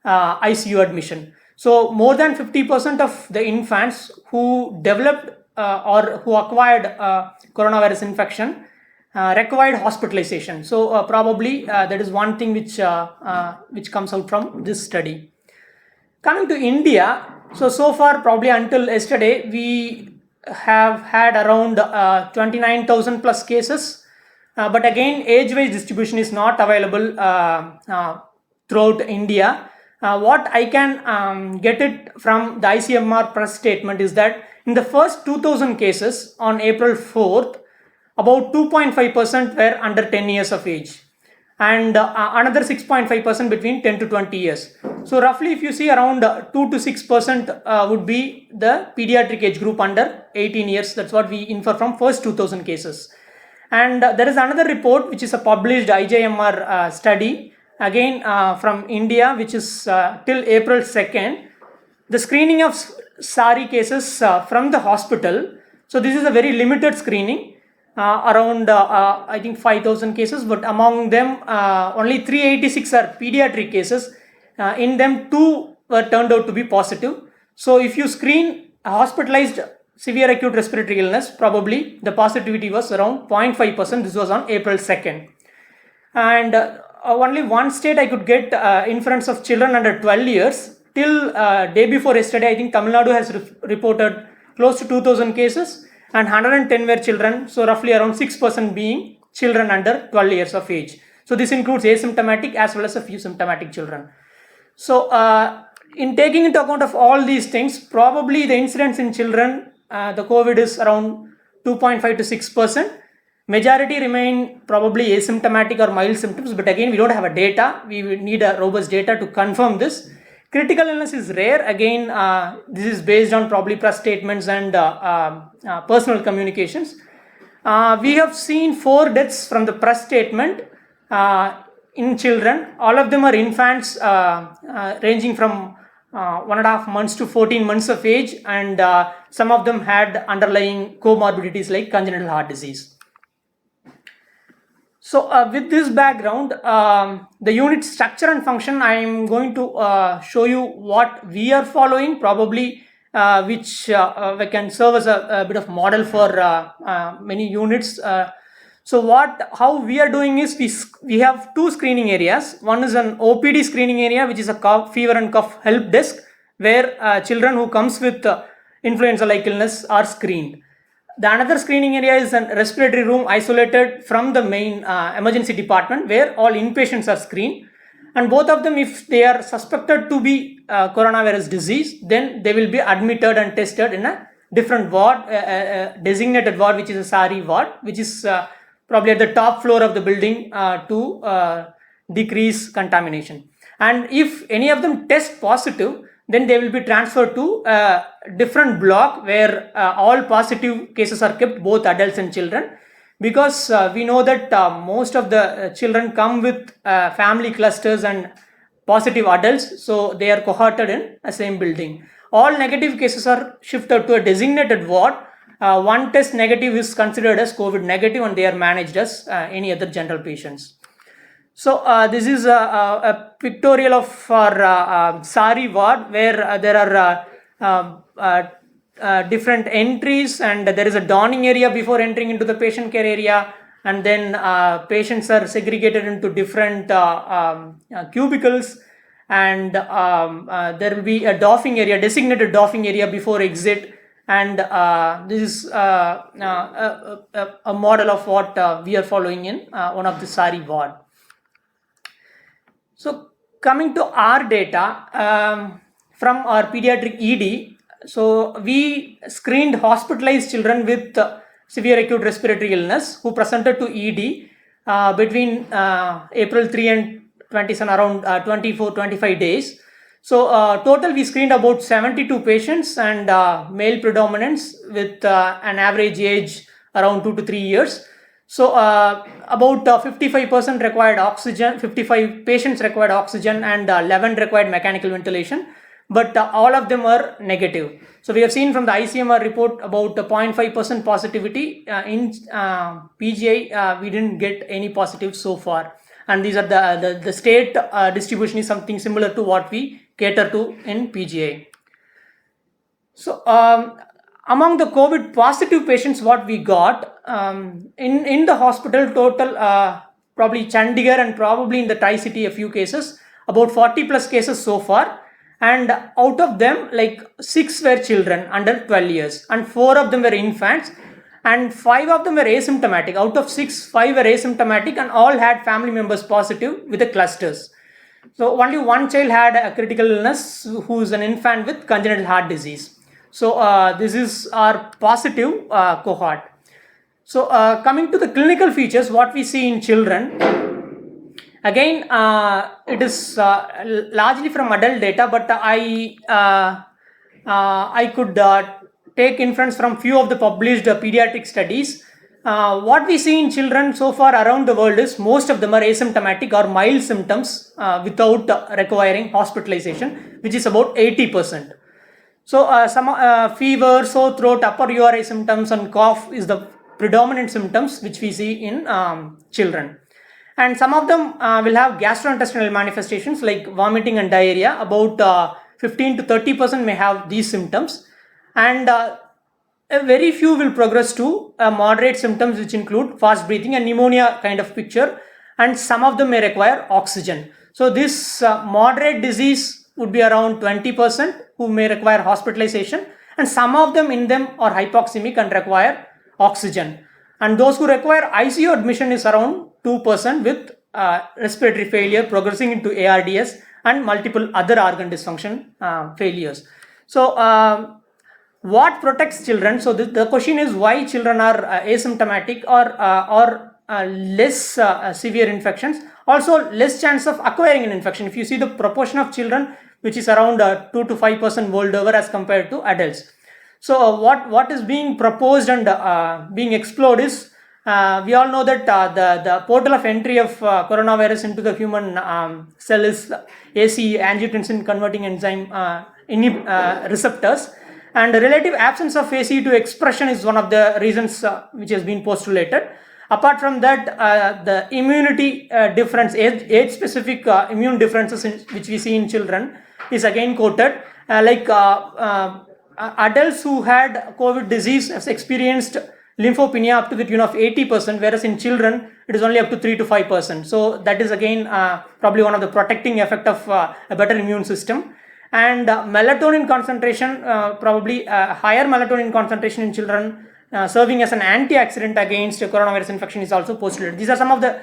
ICU admission. So more than 50% of the infants who developed or who acquired coronavirus infection required hospitalization. So probably that is one thing which comes out from this study. Coming to India, so far probably until yesterday we have had around 29,000 plus cases, but again age-wise distribution is not available throughout India. What I can get it from the ICMR press statement is that in the first 2,000 cases on April 4th, about 2.5% were under 10 years of age, and another 6.5% between 10 to 20 years. So roughly if you see around 2 to 6% would be the pediatric age group under 18 years. That's what we infer from first 2,000 cases. And there is another report which is a published IJMR study again from India, which is till April 2nd. The screening of SARI cases from the hospital. So this is a very limited screening. Around I think 5,000 cases, but among them only 386 are pediatric cases. In them 2 were turned out to be positive. So if you screen a hospitalized severe acute respiratory illness, probably the positivity was around 0.5%. This was on April 2nd. And only one state I could get inference of children under 12 years. Till day before yesterday, I think Tamil Nadu has reported close to 2,000 cases, and 110 were children, so roughly around 6% being children under 12 years of age. So this includes asymptomatic as well as a few symptomatic children. So in taking into account of all these things, probably the incidence in children, the COVID is around 2.5 to 6%. Majority remain probably asymptomatic or mild symptoms, but again we don't have a data. We will need a robust data to confirm this. Critical illness is rare. Again, this is based on probably press statements and personal communications. We have seen 4 deaths from the press statement in children. All of them are infants ranging from 1.5 months to 14 months of age, and some of them had underlying comorbidities like congenital heart disease. So with this background, the unit structure and function, I am going to show you what we are following, probably which we can serve as a bit of model for many units. So how we are doing is we have two screening areas. One is an OPD screening area, which is a cough, fever and cough help desk, where children who comes with influenza-like illness are screened. The another screening area is a respiratory room isolated from the main emergency department, where all inpatients are screened. And both of them, if they are suspected to be coronavirus disease, then they will be admitted and tested in a different ward, designated ward, which is a SARI ward, which is probably at the top floor of the building to decrease contamination. And if any of them test positive, then they will be transferred to a different block where all positive cases are kept, both adults and children, because we know that most of the children come with family clusters and positive adults, so they are cohorted in the same building. All negative cases are shifted to a designated ward. One test negative is considered as COVID negative, and they are managed as any other general patients. So this is a pictorial of our SARI ward, where there are different entries, and there is a donning area before entering into the patient care area, and then patients are segregated into different cubicles, and there will be a doffing area, designated doffing area before exit. And this is a model of what we are following in one of the SARI ward. So coming to our data from our pediatric ED, so we screened hospitalized children with severe acute respiratory illness who presented to ED between April 3 and 27, around 24-25 days. So total we screened about 72 patients, and male predominance with an average age around 2 to 3 years. So about 55% required oxygen, 55 patients required oxygen, and 11 required mechanical ventilation, but all of them were negative. So we have seen from the ICMR report about 0.5% positivity. In PGI, we didn't get any positives so far. And these are the state distribution is something similar to what we cater to in PGI. So among the COVID positive patients, what we got in the hospital total, probably Chandigarh and probably in the Tri-City a few cases, about 40 plus cases so far. And out of them, like 6 were children under 12 years, and 4 of them were infants, and 5 of them were asymptomatic. Out of 6, 5 were asymptomatic, and all had family members positive with the clusters. So only one child had a critical illness, who is an infant with congenital heart disease. So this is our positive cohort. So coming to the clinical features, what we see in children, again, it is largely from adult data, but I could take inference from few of the published pediatric studies. What we see in children so far around the world is most of them are asymptomatic or mild symptoms without requiring hospitalization, which is about 80%. So some fever, sore throat, upper URI symptoms, and cough is the predominant symptoms which we see in children. And some of them will have gastrointestinal manifestations like vomiting and diarrhea. About 15 to 30% may have these symptoms, and a very few will progress to moderate symptoms, which include fast breathing and pneumonia kind of picture, and some of them may require oxygen. So this moderate disease would be around 20% who may require hospitalization, and some of them in them are hypoxemic and require oxygen. And those who require ICU admission is around 2% with respiratory failure progressing into ARDS and multiple other organ dysfunction failures. So what protects children? So the question is why children are asymptomatic or less severe infections, also less chance of acquiring an infection. If you see the proportion of children, which is around 2 to 5% world over as compared to adults. So what is being proposed and being explored is, we all know that the portal of entry of coronavirus into the human cell is ACE, angiotensin converting enzyme receptors, and the relative absence of ACE2 expression is one of the reasons which has been postulated. Apart from that, the immunity difference, age-specific immune differences which we see in children is again quoted, like adults who had COVID disease has experienced lymphopenia up to the tune of 80%, whereas in children it is only up to 3 to 5%. So that is again probably one of the protecting effect of a better immune system. And melatonin concentration, probably higher melatonin concentration in children serving as an antioxidant against coronavirus infection is also postulated. These are some of the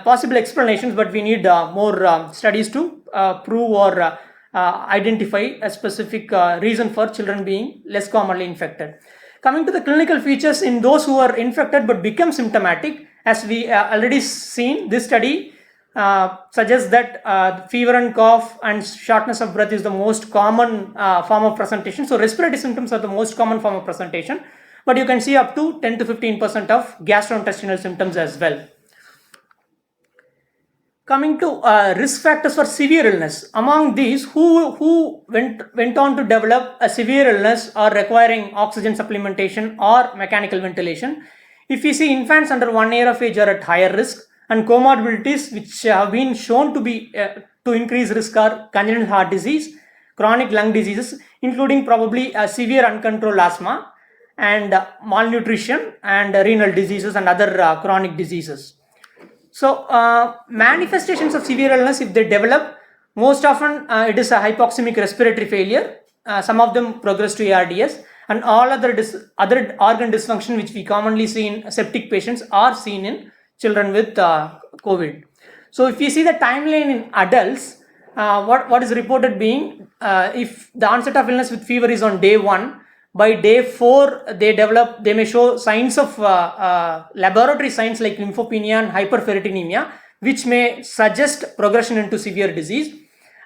possible explanations, but we need more studies to prove or identify a specific reason for children being less commonly infected. Coming to the clinical features in those who are infected but become symptomatic, as we already seen, this study suggests that fever and cough and shortness of breath is the most common form of presentation. So respiratory symptoms are the most common form of presentation, but you can see up to 10 to 15% of gastrointestinal symptoms as well. Coming to risk factors for severe illness, among these, who went on to develop a severe illness or requiring oxygen supplementation or mechanical ventilation, if we see infants under 1 year of age are at higher risk, and comorbidities which have been shown to be to increase risk are congenital heart disease, chronic lung diseases, including probably severe uncontrolled asthma, and malnutrition and renal diseases and other chronic diseases. So manifestations of severe illness, if they develop, most often it is a hypoxemic respiratory failure. Some of them progress to ARDS, and all other organ dysfunction which we commonly see in septic patients are seen in children with COVID. So if you see the timeline in adults, what is reported being, if the onset of illness with fever is on day 1, by day 4 they may show signs of laboratory signs like lymphopenia and hyperferritinemia, which may suggest progression into severe disease.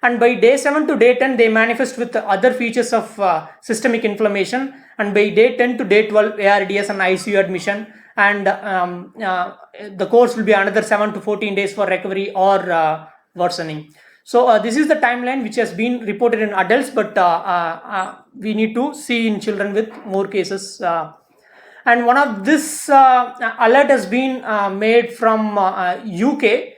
And by day 7 to day 10 they manifest with other features of systemic inflammation, and by day 10 to day 12 ARDS and ICU admission, and the course will be another 7 to 14 days for recovery or worsening. So this is the timeline which has been reported in adults, but we need to see in children with more cases. And one of this alert has been made from UK.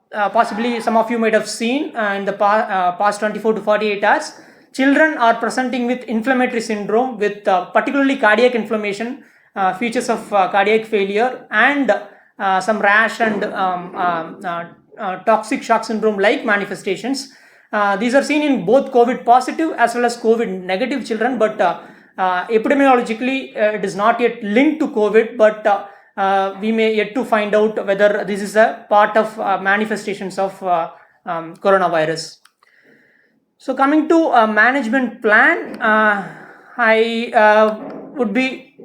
Possibly some of you might have seen in the past 24 to 48 hours, children are presenting with inflammatory syndrome with particularly cardiac inflammation, features of cardiac failure, and some rash and toxic shock syndrome like manifestations. These are seen in both COVID positive as well as COVID negative children, but epidemiologically it is not yet linked to COVID, but we may yet to find out whether this is a part of manifestations of coronavirus. So coming to a management plan, I would be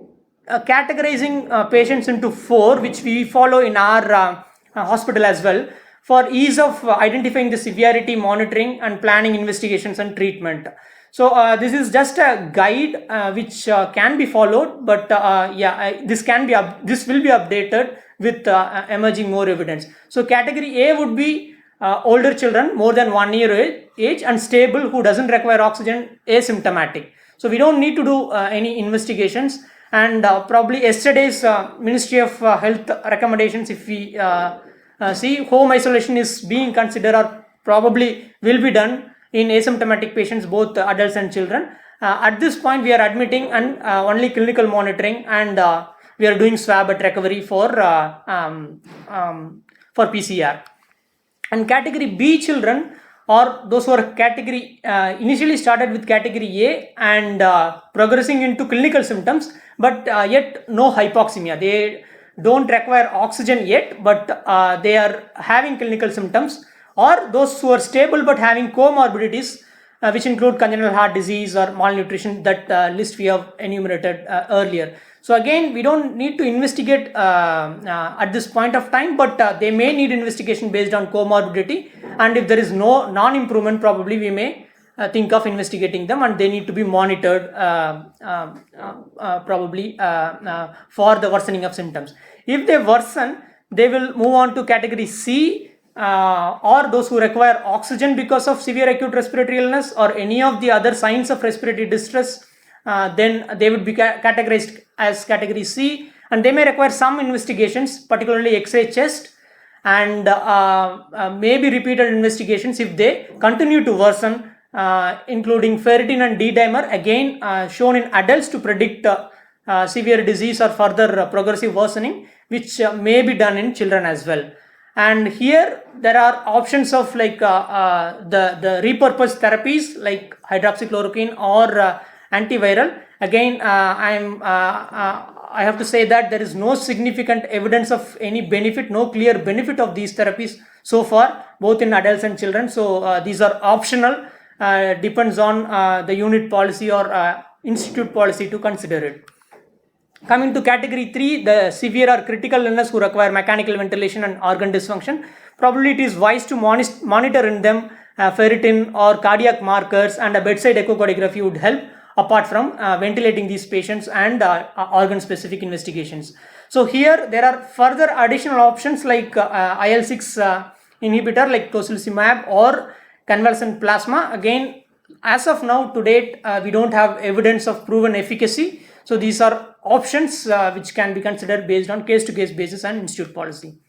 categorizing patients into 4, which we follow in our hospital as well, for ease of identifying the severity, monitoring, and planning investigations and treatment. So this is just a guide which can be followed, but this will be updated with emerging more evidence. So category A would be older children more than 1 year age and stable, who doesn't require oxygen, asymptomatic. So we don't need to do any investigations, and probably yesterday's Ministry of Health recommendations, if we see, home isolation is being considered or probably will be done in asymptomatic patients, both adults and children. At this point, we are admitting and only clinical monitoring, and we are doing swab at recovery for PCR. And category B children, or those who are category initially started with category A and progressing into clinical symptoms, but yet no hypoxemia. They don't require oxygen yet, but they are having clinical symptoms, or those who are stable but having comorbidities, which include congenital heart disease or malnutrition, that list we have enumerated earlier. So again, we don't need to investigate at this point of time, but they may need investigation based on comorbidity, and if there is no non-improvement, probably we may think of investigating them, and they need to be monitored probably for the worsening of symptoms. If they worsen, they will move on to category C, or those who require oxygen because of severe acute respiratory illness or any of the other signs of respiratory distress, then they would be categorized as category C, and they may require some investigations, particularly X-ray chest, and maybe repeated investigations if they continue to worsen, including ferritin and D-dimer, again shown in adults to predict severe disease or further progressive worsening, which may be done in children as well. And here there are options of like the repurposed therapies like hydroxychloroquine or antiviral. Again, I have to say that there is no significant evidence of any benefit, no clear benefit of these therapies so far, both in adults and children. So these are optional, depends on the unit policy or institute policy to consider it. Coming to category 3, the severe or critical illness who require mechanical ventilation and organ dysfunction, probably it is wise to monitor in them ferritin or cardiac markers, and a bedside echocardiography would help apart from ventilating these patients and organ specific investigations. So here there are further additional options like IL-6 inhibitor like tocilizumab or convalescent plasma. Again, as of now to date we don't have evidence of proven efficacy. So these are options which can be considered based on case-to-case basis and institute policy.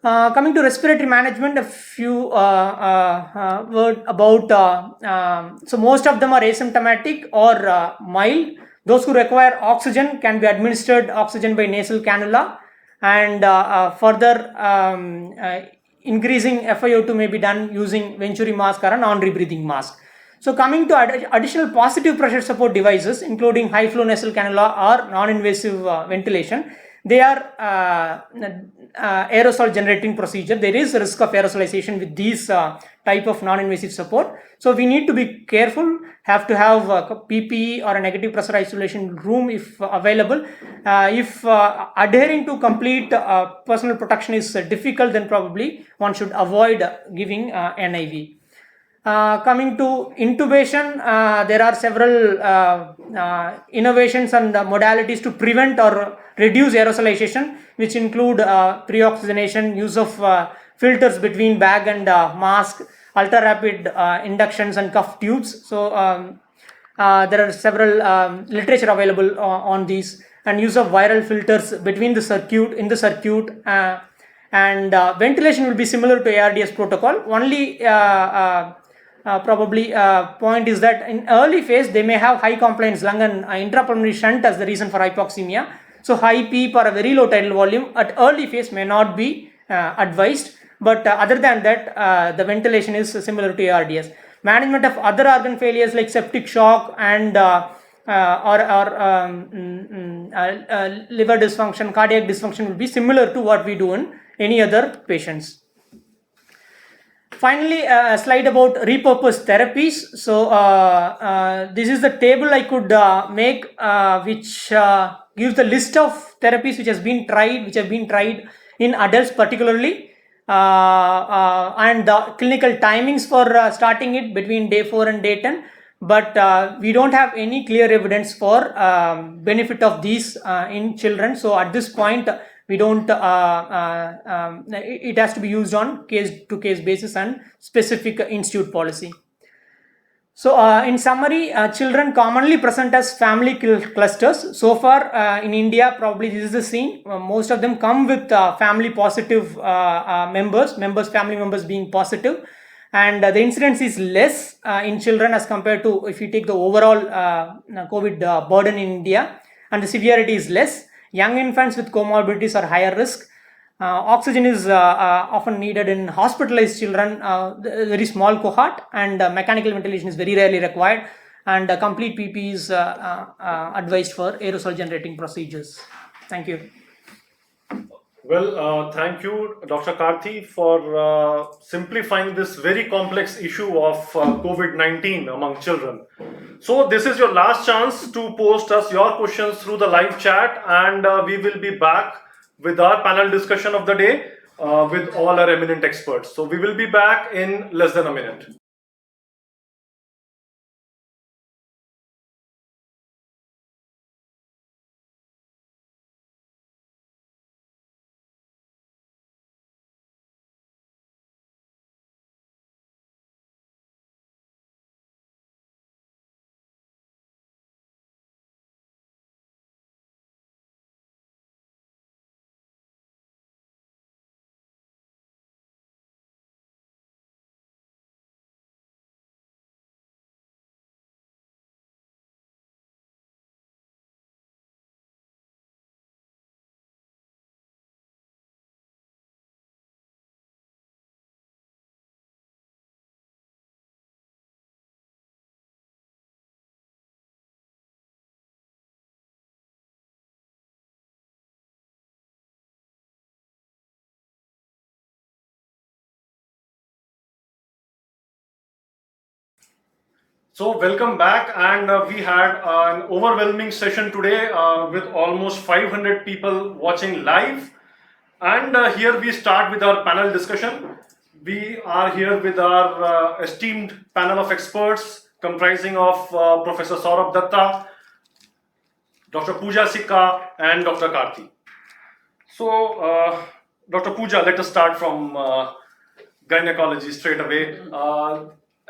Coming to respiratory management, a few word about, so most of them are asymptomatic or mild. Those who require oxygen can be administered oxygen by nasal cannula, and further increasing FiO2 may be done using Venturi mask or a non-rebreathing mask. So coming to additional positive pressure support devices, including high flow nasal cannula or non-invasive ventilation, they are aerosol generating procedure. There is a risk of aerosolization with these type of non-invasive support. So we need to be careful, have to have a PPE or a negative pressure isolation room if available. If adhering to complete personal protection is difficult, then probably one should avoid giving NIV. Coming to intubation, there are several innovations and modalities to prevent or reduce aerosolization, which include pre-oxygenation, use of filters between bag and mask, ultra rapid inductions and cuff tubes. So there are several literature available on these, and use of viral filters between the circuit, in the circuit, and ventilation will be similar to ARDS protocol. Only probably point is that in early phase they may have high compliance lung and intrapulmonary shunt as the reason for hypoxemia. So high PEEP or a very low tidal volume at early phase may not be advised, but other than that the ventilation is similar to ARDS. Management of other organ failures like septic shock and liver dysfunction, cardiac dysfunction will be similar to what we do in any other patients. Finally, a slide about repurposed therapies. So this is the table I could make, which gives the list of therapies which have been tried in adults particularly, and the clinical timings for starting it between day 4 and day 10. But we don't have any clear evidence for benefit of these in children. So at this point, we don't. It has to be used on case-to-case basis and specific institute policy. So in summary, children commonly present as family clusters. So far in India, probably this is the scene. Most of them come with family positive family members being positive. And the incidence is less in children as compared to if you take the overall COVID burden in India, and the severity is less. Young infants with comorbidities are higher risk. Oxygen is often needed in hospitalized children, very small cohort, and mechanical ventilation is very rarely required, and complete PP is advised for aerosol generating procedures. Thank you. Well, thank you, Dr. Karthi, for simplifying this very complex issue of COVID-19 among children. So this is your last chance to post us your questions through the live chat, and we will be back with our panel discussion of the day with all our eminent experts. So we will be back in less than a minute. So, welcome back, and we had an overwhelming session today with almost 500 people watching live. And here we start with our panel discussion. We are here with our esteemed panel of experts comprising of Professor Saurabh Datta, Dr. Pooja Sikka, and Dr. Karthi. So, Dr. Pooja, let us start from gynecology straight away.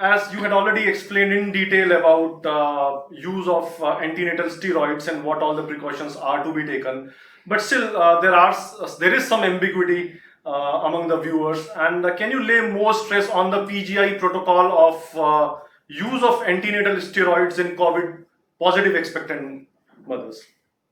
As you had already explained in detail about use of antenatal steroids and what all the precautions are to be taken, but still there is some ambiguity among the viewers. And can you lay more stress on the PGI protocol of use of antenatal steroids in COVID positive expectant mothers?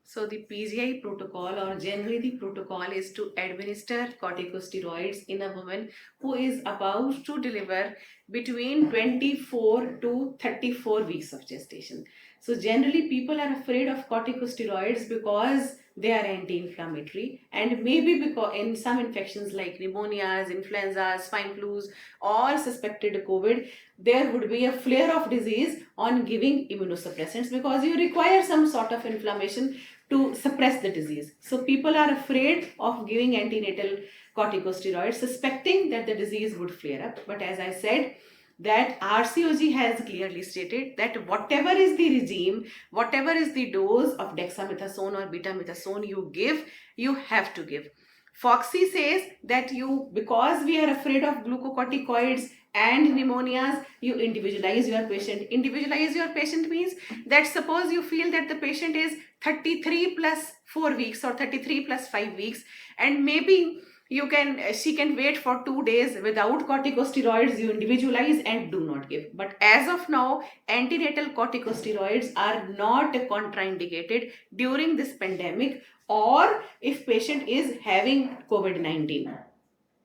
So the PGI protocol, or generally the protocol, is to administer corticosteroids in a woman who is about to deliver between 24 to 34 weeks of gestation. So generally people are afraid of corticosteroids because they are anti-inflammatory, and maybe because in some infections like pneumonias, influenzas, swine flus, or suspected COVID, there would be a flare of disease on giving immunosuppressants because you require some sort of inflammation to suppress the disease. So people are afraid of giving antenatal corticosteroids, suspecting that the disease would flare up. But as I said, that RCOG has clearly stated that whatever is the regime, whatever is the dose of dexamethasone or betamethasone you give, you have to give. Foxy says that because we are afraid of glucocorticoids and pneumonias, you individualize your patient. Individualize your patient means that suppose you feel that the patient is 33 plus 4 weeks or 33 plus 5 weeks, and maybe she can wait for 2 days without corticosteroids, you individualize and do not give. But as of now, antenatal corticosteroids are not contraindicated during this pandemic or if patient is having COVID-19.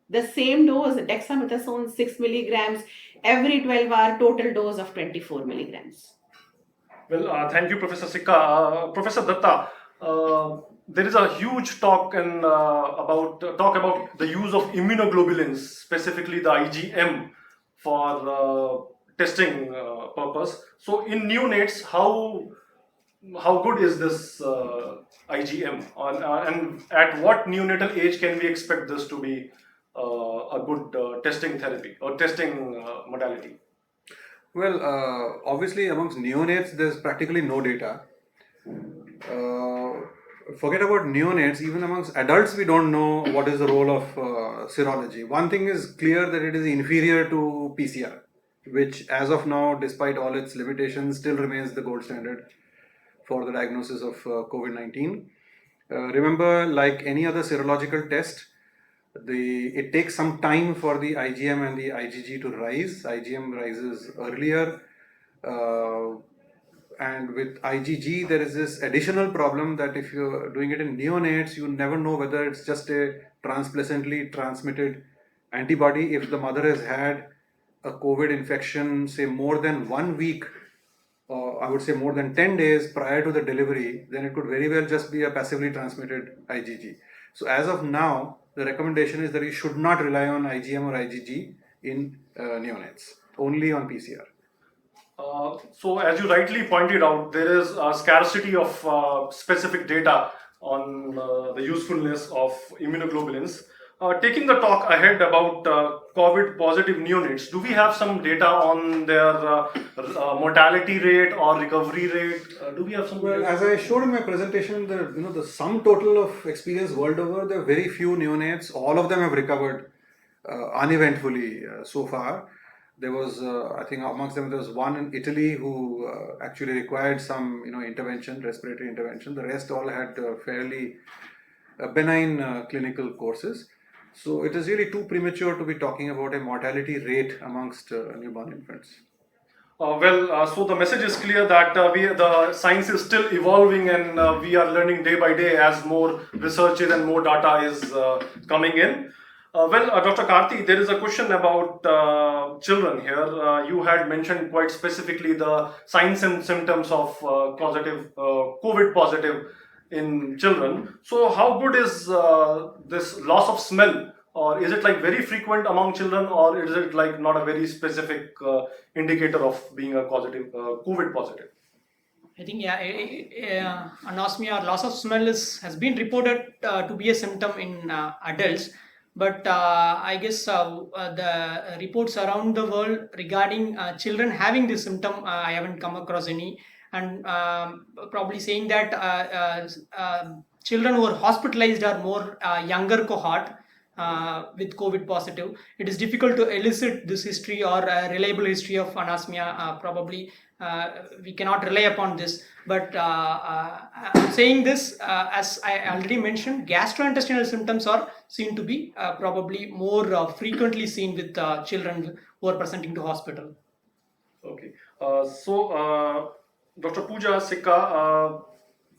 The same dose, dexamethasone 6 milligrams every 12-hour, total dose of 24 milligrams. Well, thank you, Professor Sikka. Professor Datta, there is a huge talk about the use of immunoglobulins, specifically the IgM, for testing purpose. So, in neonates, how good is this IgM, and at what neonatal age can we expect this to be a good testing therapy or testing modality? Well, obviously, amongst neonates, there's practically no data. Forget about neonates, even amongst adults, we don't know what is the role of serology. One thing is clear, that it is inferior to PCR, which as of now, despite all its limitations, still remains the gold standard for the diagnosis of COVID-19. Remember, like any other serological test, it takes some time for the IgM and the IgG to rise. IgM rises earlier, and with IgG there is this additional problem that if you're doing it in neonates, you never know whether it's just a transplacentally transmitted antibody. If the mother has had a COVID infection, say more than 1 week, or I would say more than 10 days prior to the delivery, then it could very well just be a passively transmitted IgG. So as of now, the recommendation is that you should not rely on IgM or IgG in neonates, only on PCR. So, as you rightly pointed out, there is a scarcity of specific data on the usefulness of immunoglobulins. Taking the talk ahead about COVID positive neonates, do we have some data on their mortality rate or recovery rate? Do we have some? Well, as I showed in my presentation, the sum total of experience world over, there are very few neonates. All of them have recovered uneventfully so far. There was, I think, amongst them there was one in Italy who actually required some, intervention, respiratory intervention. The rest all had fairly benign clinical courses. So it is really too premature to be talking about a mortality rate amongst newborn infants. So the message is clear that the science is still evolving, and we are learning day by day as more researches and more data is coming in. Dr. Karthi, there is a question about children here. You had mentioned quite specifically the signs and symptoms of COVID positive in children. So how good is this loss of smell or is it like very frequent among children, or is it like not a very specific indicator of being a positive COVID positive? I think anosmia or loss of smell has been reported to be a symptom in adults, but I guess the reports around the world regarding children having this symptom, I haven't come across any, and probably saying that children who are hospitalized are more younger cohort with COVID positive. It is difficult to elicit this history or reliable history of anosmia. Probably we cannot rely upon this. But I'm saying this, as I already mentioned, gastrointestinal symptoms are seen to be probably more frequently seen with children who are presenting to hospital. Okay. Dr. Pooja Sikka,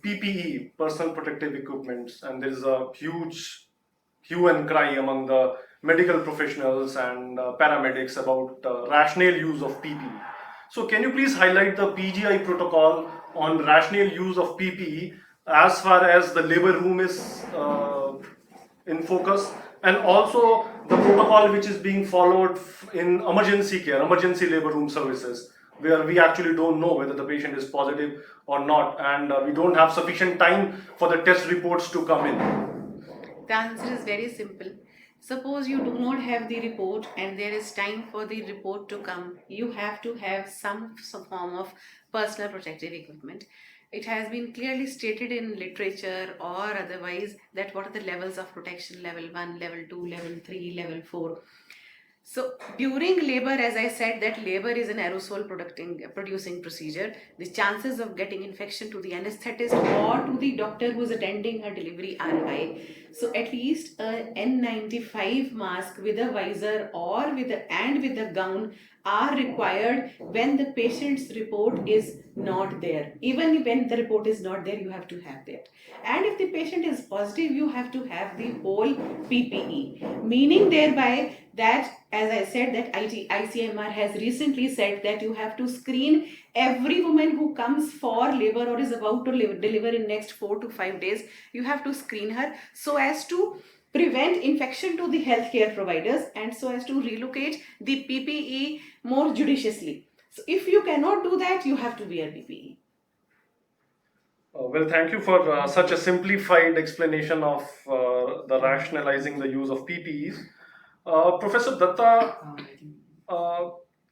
PPE, personal protective equipments, and there is a huge hue and cry among the medical professionals and paramedics about rational use of PPE. So can you please highlight the PGI protocol on rational use of PPE as far as the labor room is in focus, and also the protocol which is being followed in emergency care, emergency labor room services, where we actually don't know whether the patient is positive or not, and we don't have sufficient time for the test reports to come in. The answer is very simple. Suppose you do not have the report and there is time for the report to come, you have to have some form of personal protective equipment. It has been clearly stated in literature or otherwise that what are the levels of protection: level 1, level 2, level 3, level 4. So during labor, as I said, that labor is an aerosol producing procedure. The chances of getting infection to the anesthetist or to the doctor who is attending her delivery are high. So at least a N95 mask with a visor or with a gown are required when the patient's report is not there. Even when the report is not there, you have to have that. And if the patient is positive, you have to have the whole PPE, meaning thereby that, as I said, that ICMR has recently said that you have to screen every woman who comes for labor or is about to deliver in next 4 to 5 days. You have to screen her so as to prevent infection to the healthcare providers and so as to relocate the PPE more judiciously. So if you cannot do that, you have to wear PPE. Well, thank you for such a simplified explanation of the rationalizing the use of PPEs. Professor Datta,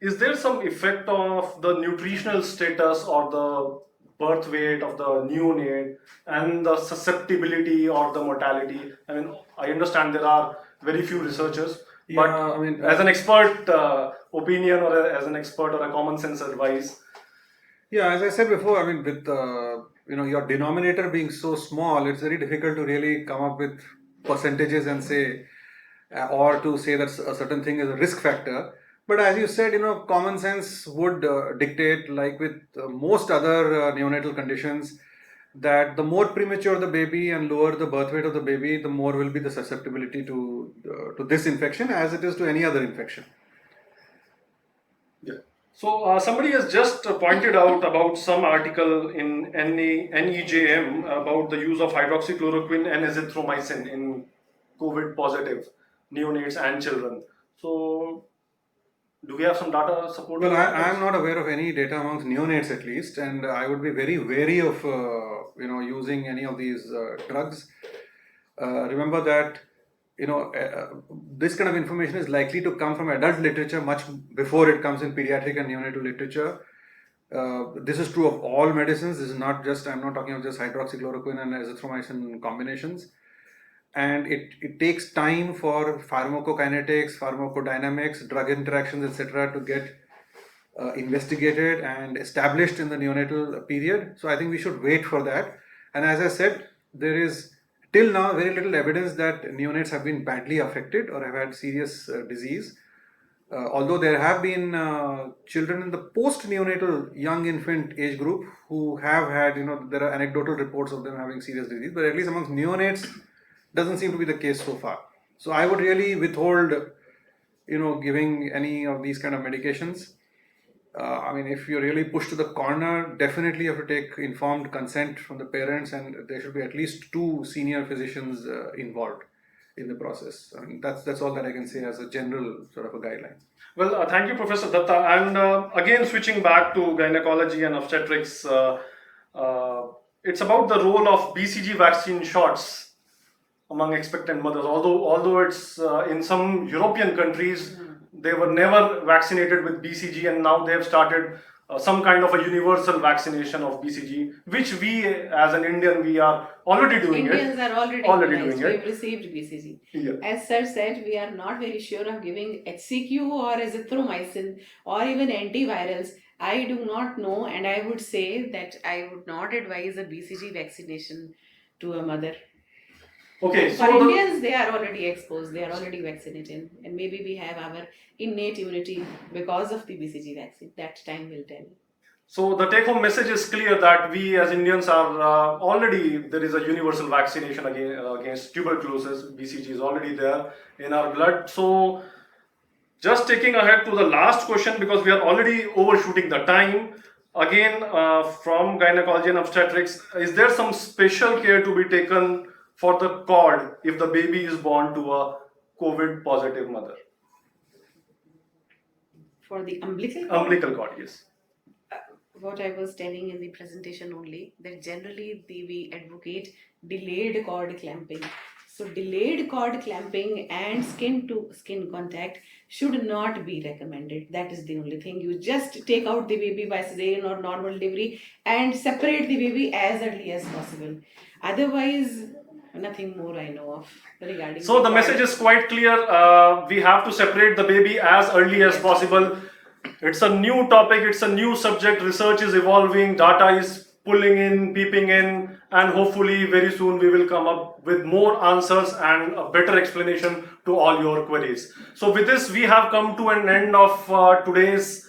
is there some effect of the nutritional status or the birth weight of the neonate and the susceptibility or the mortality? I mean, I understand there are very few researchers, but Yeah, I mean, as an expert opinion or as an expert or a common sense advice. Yeah, as I said before, I mean, with your denominator being so small, it's very difficult to really come up with percentages and say, or to say that a certain thing is a risk factor. But as you said, common sense would dictate, like with most other neonatal conditions, that the more premature the baby and lower the birth weight of the baby, the more will be the susceptibility to this infection, as it is to any other infection. Yeah. So somebody has just pointed out about some article in NEJM about the use of hydroxychloroquine and azithromycin in COVID positive neonates and children. So do we have some data support? Well, I am not aware of any data amongst neonates at least, and I would be very wary of using any of these drugs. Remember that this kind of information is likely to come from adult literature much before it comes in pediatric and neonatal literature. This is true of all medicines. This is not just, I'm not talking of just hydroxychloroquine and azithromycin combinations. And it takes time for pharmacokinetics, pharmacodynamics, drug interactions, etc. to get investigated and established in the neonatal period. So I think we should wait for that. And as I said, there is till now very little evidence that neonates have been badly affected or have had serious disease. Although there have been children in the post-neonatal young infant age group who have had, there are anecdotal reports of them having serious disease, but at least amongst neonates, doesn't seem to be the case so far. So I would really withhold, giving any of these kind of medications. I mean, if you're really pushed to the corner, definitely you have to take informed consent from the parents, and there should be at least 2 senior physicians involved. in the process. I mean, that's all that I can say as a general sort of a guideline. Well, thank you, Professor Datta. And again, switching back to gynecology and obstetrics, it's about the role of BCG vaccine shots among expectant mothers. Although it's in some European countries, they were never vaccinated with BCG, and now they have started some kind of a universal vaccination of BCG, which we, as an Indian, we are already doing Indians it. are already doing immunized. it. We've received BCG. Yeah. As sir said, we are not very sure of giving HCQ or azithromycin or even antivirals. I do not know, and I would say that I would not advise a BCG vaccination to a mother. Okay, For so Indians, they are already exposed, they are already vaccinated, and maybe we have our innate immunity because of the BCG vaccine. That time will tell. So the take-home message is clear that we as Indians are already, there is a universal vaccination against tuberculosis. BCG is already there in our blood. So just taking ahead to the last question, because we are already overshooting the time. Again, from gynecology and obstetrics, is there some special care to be taken for the cord if the baby is born to a COVID positive mother? For the umbilical cord, Umbilical cord, yes. what I was telling in the presentation only, that generally we advocate delayed cord clamping. So delayed cord clamping and skin to skin contact should not be recommended. That is the only thing. You just take out the baby by cesarean or normal delivery and separate the baby as early as possible. Otherwise, nothing more I know of regarding. So the message is quite clear. We have to separate the baby as early as possible. It's a new topic, it's a new subject. Research is evolving, data is pulling in, peeping in, and hopefully very soon we will come up with more answers and a better explanation to all your queries. So with this, we have come to an end of today's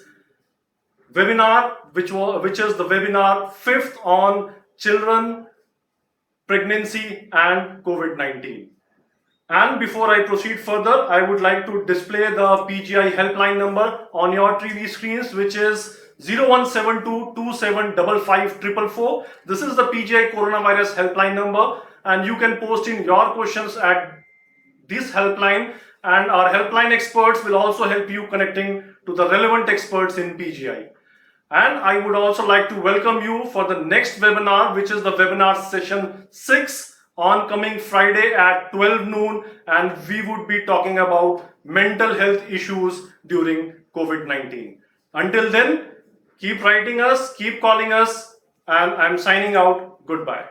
webinar, which is the webinar 5th on children, pregnancy and COVID-19. And before I proceed further, I would like to display the PGI helpline number on your TV screens, which is 0172275544. This is the PGI coronavirus helpline number, and you can post in your questions at this helpline, and our helpline experts will also help you connecting to the relevant experts in PGI. And I would also like to welcome you for the next webinar, which is the webinar session 6 on coming Friday at 12 noon, and we would be talking about mental health issues during COVID-19. Until then, keep writing us, keep calling us, and I'm signing out. Goodbye.